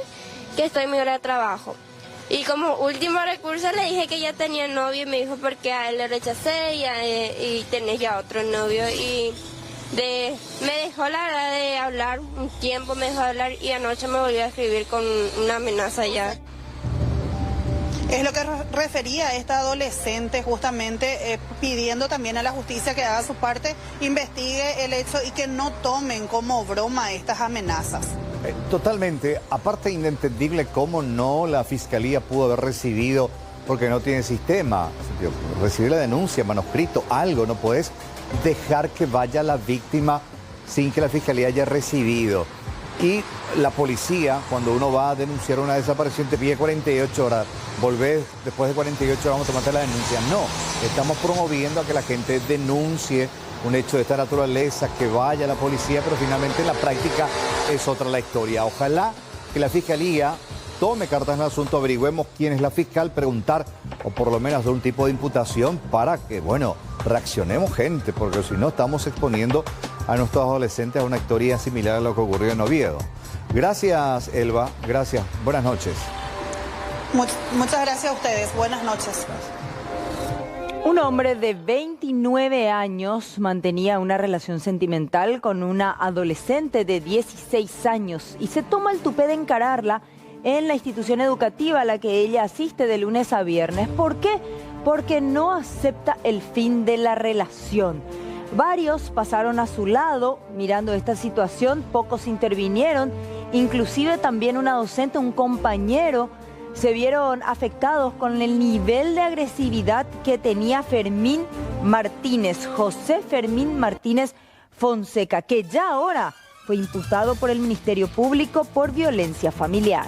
que estoy en mi hora de trabajo. Y como último recurso le dije que ya tenía novio y me dijo porque a él le rechacé y tenés ya otro novio. Y me dejó la verdad de hablar, un tiempo me dejó hablar y anoche me volvió a escribir con una amenaza ya. Es lo que refería a esta adolescente justamente pidiendo también a la justicia que haga su parte, investigue el hecho y que no tomen como broma estas amenazas. Totalmente, aparte inentendible cómo no la fiscalía pudo haber recibido, porque no tiene sistema, recibir la denuncia, manuscrito, algo, no puedes dejar que vaya la víctima sin que la fiscalía haya recibido. Y la policía, cuando uno va a denunciar una desaparición, te pide 48 horas. Volvés después de 48 horas, vamos a tomarte la denuncia. No, estamos promoviendo a que la gente denuncie un hecho de esta naturaleza, que vaya a la policía, pero finalmente en la práctica es otra la historia. Ojalá que la fiscalía tome cartas en el asunto, averigüemos quién es la fiscal, preguntar o por lo menos de un tipo de imputación para que, bueno, reaccionemos gente, porque si no estamos exponiendo a nuestros adolescentes a una historia similar a lo que ocurrió en Oviedo. Gracias, Elba, gracias, buenas noches. Muchas gracias a ustedes, buenas noches. Un hombre de 29 años mantenía una relación sentimental con una adolescente de 16 años y se toma el tupé de encararla en la institución educativa a la que ella asiste de lunes a viernes. ¿Por qué? Porque no acepta el fin de la relación. Varios pasaron a su lado mirando esta situación, pocos intervinieron, inclusive también una docente, un compañero, se vieron afectados con el nivel de agresividad que tenía Fermín Martínez, José Fermín Martínez Fonseca, que ya ahora fue imputado por el Ministerio Público por violencia familiar.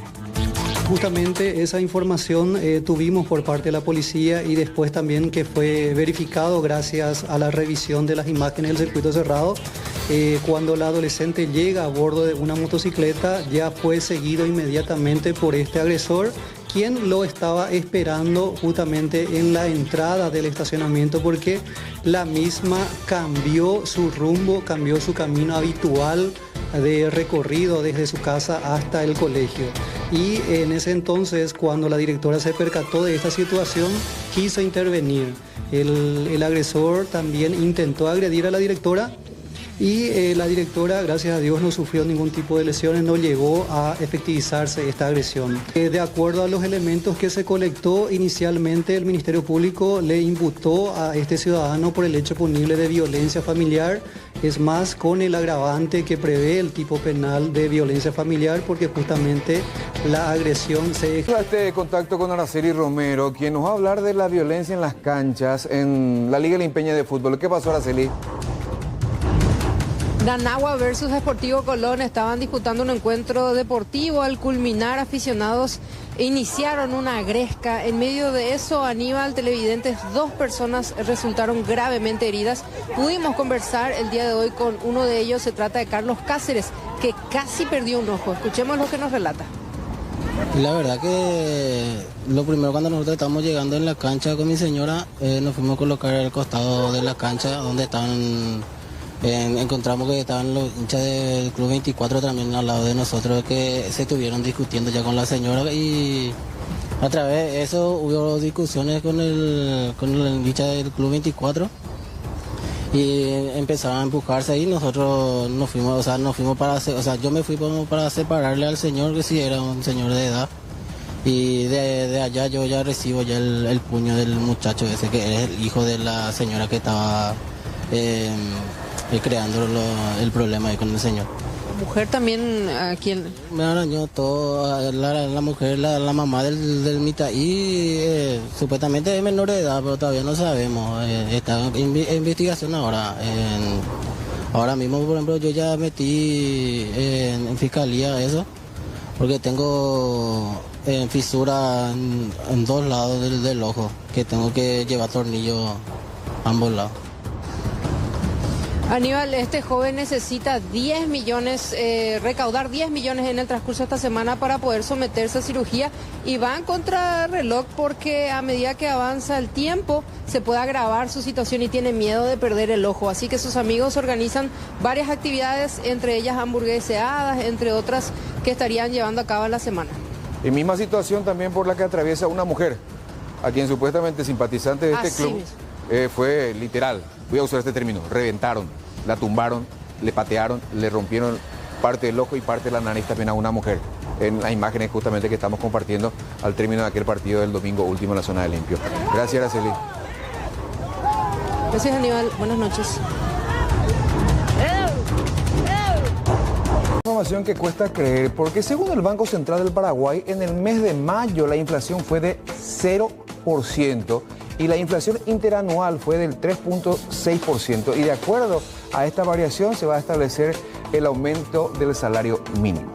Justamente esa información tuvimos por parte de la policía y después también que fue verificado gracias a la revisión de las imágenes del circuito cerrado. Cuando la adolescente llega a bordo de una motocicleta, ya fue seguido inmediatamente por este agresor, quien lo estaba esperando justamente en la entrada del estacionamiento porque la misma cambió su rumbo, cambió su camino habitual de recorrido desde su casa hasta el colegio. Y en ese entonces, cuando la directora se percató de esta situación, quiso intervenir. El agresor también intentó agredir a la directora, y la directora, gracias a Dios, no sufrió ningún tipo de lesiones, no llegó a efectivizarse esta agresión. De acuerdo a los elementos que se colectó inicialmente, el Ministerio Público le imputó a este ciudadano por el hecho punible de violencia familiar, es más, con el agravante que prevé el tipo penal de violencia familiar, porque justamente la agresión se... Este contacto con Araceli Romero, quien nos va a hablar de la violencia en las canchas en la Liga Limpeña de Fútbol. ¿Qué pasó, Araceli? Danagua versus Sportivo Colón estaban disputando un encuentro deportivo. Al culminar, aficionados iniciaron una gresca. En medio de eso, Aníbal, televidentes, 2 personas resultaron gravemente heridas. Pudimos conversar el día de hoy con uno de ellos. Se trata de Carlos Cáceres, que casi perdió un ojo. Escuchemos lo que nos relata. La verdad que lo primero, cuando nosotros estábamos llegando en la cancha con mi señora, nos fuimos a colocar al costado de la cancha donde estaban... encontramos que estaban los hinchas del Club 24 también al lado de nosotros, que se estuvieron discutiendo ya con la señora, y a través de eso hubo discusiones con el hincha del Club 24 y empezaron a empujarse ahí. Nosotros nos fuimos para hacer, yo me fui para separarle al señor, que sí era un señor de edad, y de allá yo ya recibo ya el puño del muchacho ese, que es el hijo de la señora que estaba creando el problema ahí con el señor. ¿La mujer también a quién? Me arañó todo, la mujer, la mamá del Mitaí, supuestamente es menor de edad, pero todavía no sabemos, está en investigación ahora. Ahora mismo, por ejemplo, yo ya metí en fiscalía eso, porque tengo fisura en 2 lados del ojo, que tengo que llevar tornillos a ambos lados. Aníbal, este joven necesita 10 millones, recaudar 10 millones en el transcurso de esta semana para poder someterse a cirugía, y va en contrarreloj porque a medida que avanza el tiempo se puede agravar su situación y tiene miedo de perder el ojo. Así que sus amigos organizan varias actividades, entre ellas hamburgueseadas, entre otras que estarían llevando a cabo en la semana. Y misma situación también por la que atraviesa una mujer, a quien supuestamente simpatizante de este club fue literal, voy a usar este término, reventaron, la tumbaron, le patearon, le rompieron parte del ojo y parte de la nariz también a una mujer, en las imágenes justamente que estamos compartiendo al término de aquel partido del domingo último en la zona de Limpio. Gracias, Araceli. Gracias, Aníbal. Buenas noches. Información que cuesta creer, porque según el Banco Central del Paraguay, en el mes de mayo la inflación fue de 0%. Y la inflación interanual fue del 3.6%, y de acuerdo a esta variación se va a establecer el aumento del salario mínimo.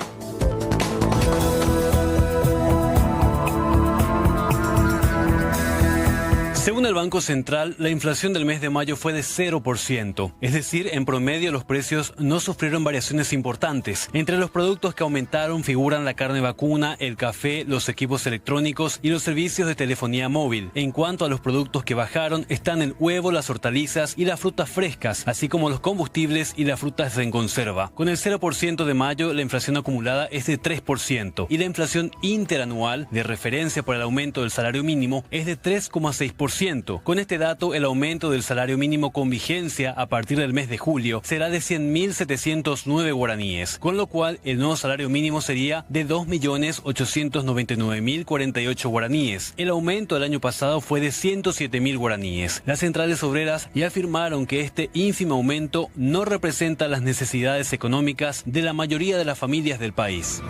Según el Banco Central, la inflación del mes de mayo fue de 0%. Es decir, en promedio los precios no sufrieron variaciones importantes. Entre los productos que aumentaron figuran la carne vacuna, el café, los equipos electrónicos y los servicios de telefonía móvil. En cuanto a los productos que bajaron, están el huevo, las hortalizas y las frutas frescas, así como los combustibles y las frutas en conserva. Con el 0% de mayo, la inflación acumulada es de 3%, y la inflación interanual, de referencia por el aumento del salario mínimo, es de 3,6%. Con este dato, el aumento del salario mínimo con vigencia a partir del mes de julio será de 100.709 guaraníes, con lo cual el nuevo salario mínimo sería de 2.899.048 guaraníes. El aumento del año pasado fue de 107.000 guaraníes. Las centrales obreras ya afirmaron que este ínfimo aumento no representa las necesidades económicas de la mayoría de las familias del país.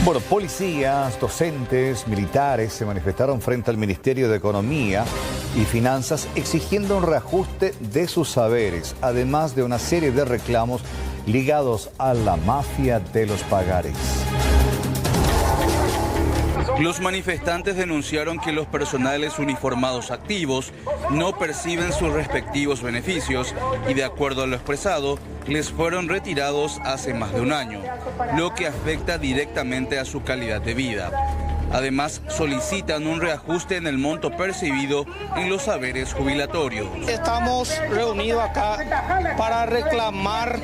Bueno, policías, docentes, militares se manifestaron frente al Ministerio de Economía y Finanzas exigiendo un reajuste de sus saberes, además de una serie de reclamos ligados a la mafia de los pagares. Los manifestantes denunciaron que los personales uniformados activos no perciben sus respectivos beneficios y, de acuerdo a lo expresado, les fueron retirados hace más de un año, lo que afecta directamente a su calidad de vida. Además, solicitan un reajuste en el monto percibido en los saberes jubilatorios. Estamos reunidos acá para reclamar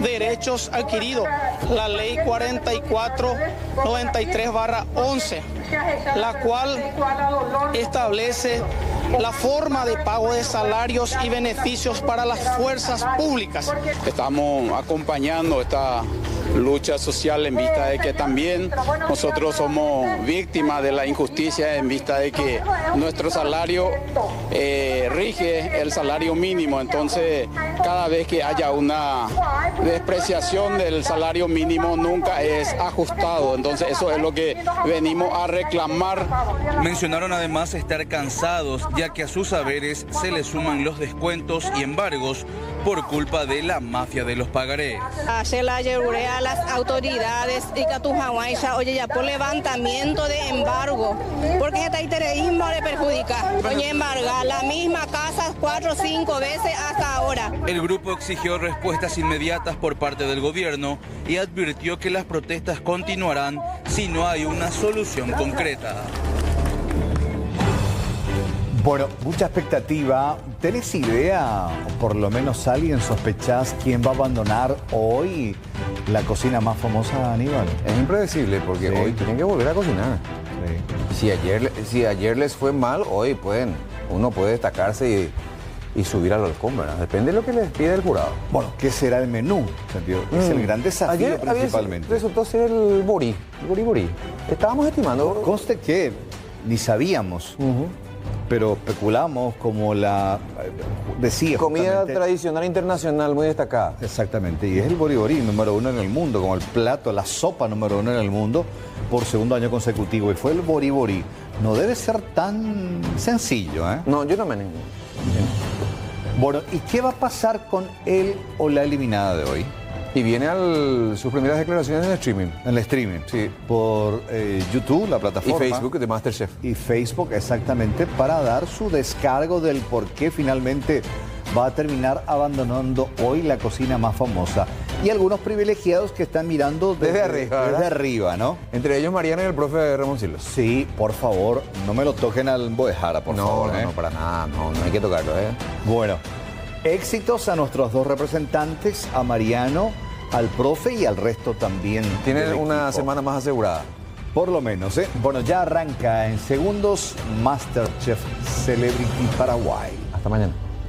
derechos adquiridos. La ley 4493/11, la cual establece la forma de pago de salarios y beneficios para las fuerzas públicas. Estamos acompañando esta lucha social en vista de que también nosotros somos víctimas de la injusticia en vista de que nuestro salario rige el salario mínimo. Entonces, cada vez que haya una despreciación del salario mínimo nunca es ajustado. Entonces, eso es lo que venimos a reclamar. Mencionaron además estar cansados, ya que a sus saberes se les suman los descuentos y embargos por culpa de la mafia de los pagarés. Ayer la llevé a las autoridades y que tu Hawái oye ya por levantamiento de embargo, porque este interés le perjudica. Oye, embargar la misma casa 4 o 5 veces hasta ahora. El grupo exigió respuestas inmediatas por parte del gobierno y advirtió que las protestas continuarán si no hay una solución concreta. Bueno, mucha expectativa. ¿Tenés idea, o por lo menos alguien sospechás, quién va a abandonar hoy la cocina más famosa, Aníbal? Es impredecible porque hoy tienen que volver a cocinar. Sí. Si ayer les fue mal, hoy uno puede destacarse y subir al balcón, ¿verdad? Depende de lo que les pide el jurado. Bueno, ¿qué será el menú? Es el gran desafío ayer principalmente. Resultó ser el borí. Estábamos estimando. Conste que ni sabíamos. Pero especulamos como decía comida tradicional internacional muy destacada. Exactamente, y es el boriborí número 1 en el mundo, como el plato, la sopa número 1 en el mundo por segundo año consecutivo, y fue el boriborí. No debe ser tan sencillo, ¿eh? No, yo no me animo. Bueno, ¿y qué va a pasar con él o la eliminada de hoy? Y viene sus primeras declaraciones en el streaming. En el streaming, sí. Por YouTube, la plataforma. Y Facebook de MasterChef. Y Facebook, exactamente, para dar su descargo del por qué finalmente va a terminar abandonando hoy la cocina más famosa. Y algunos privilegiados que están mirando desde arriba, ¿no? Entre ellos Mariana y el profe Ramón Silos. Sí, por favor, no me lo toquen al Boejara, por favor. No, para nada, no hay que tocarlo, ¿eh? Bueno. Éxitos a nuestros dos representantes, a Mariano, al profe y al resto también. Tienen una semana más asegurada. Por lo menos, ¿eh? Bueno, ya arranca en segundos MasterChef Celebrity Paraguay. Hasta mañana.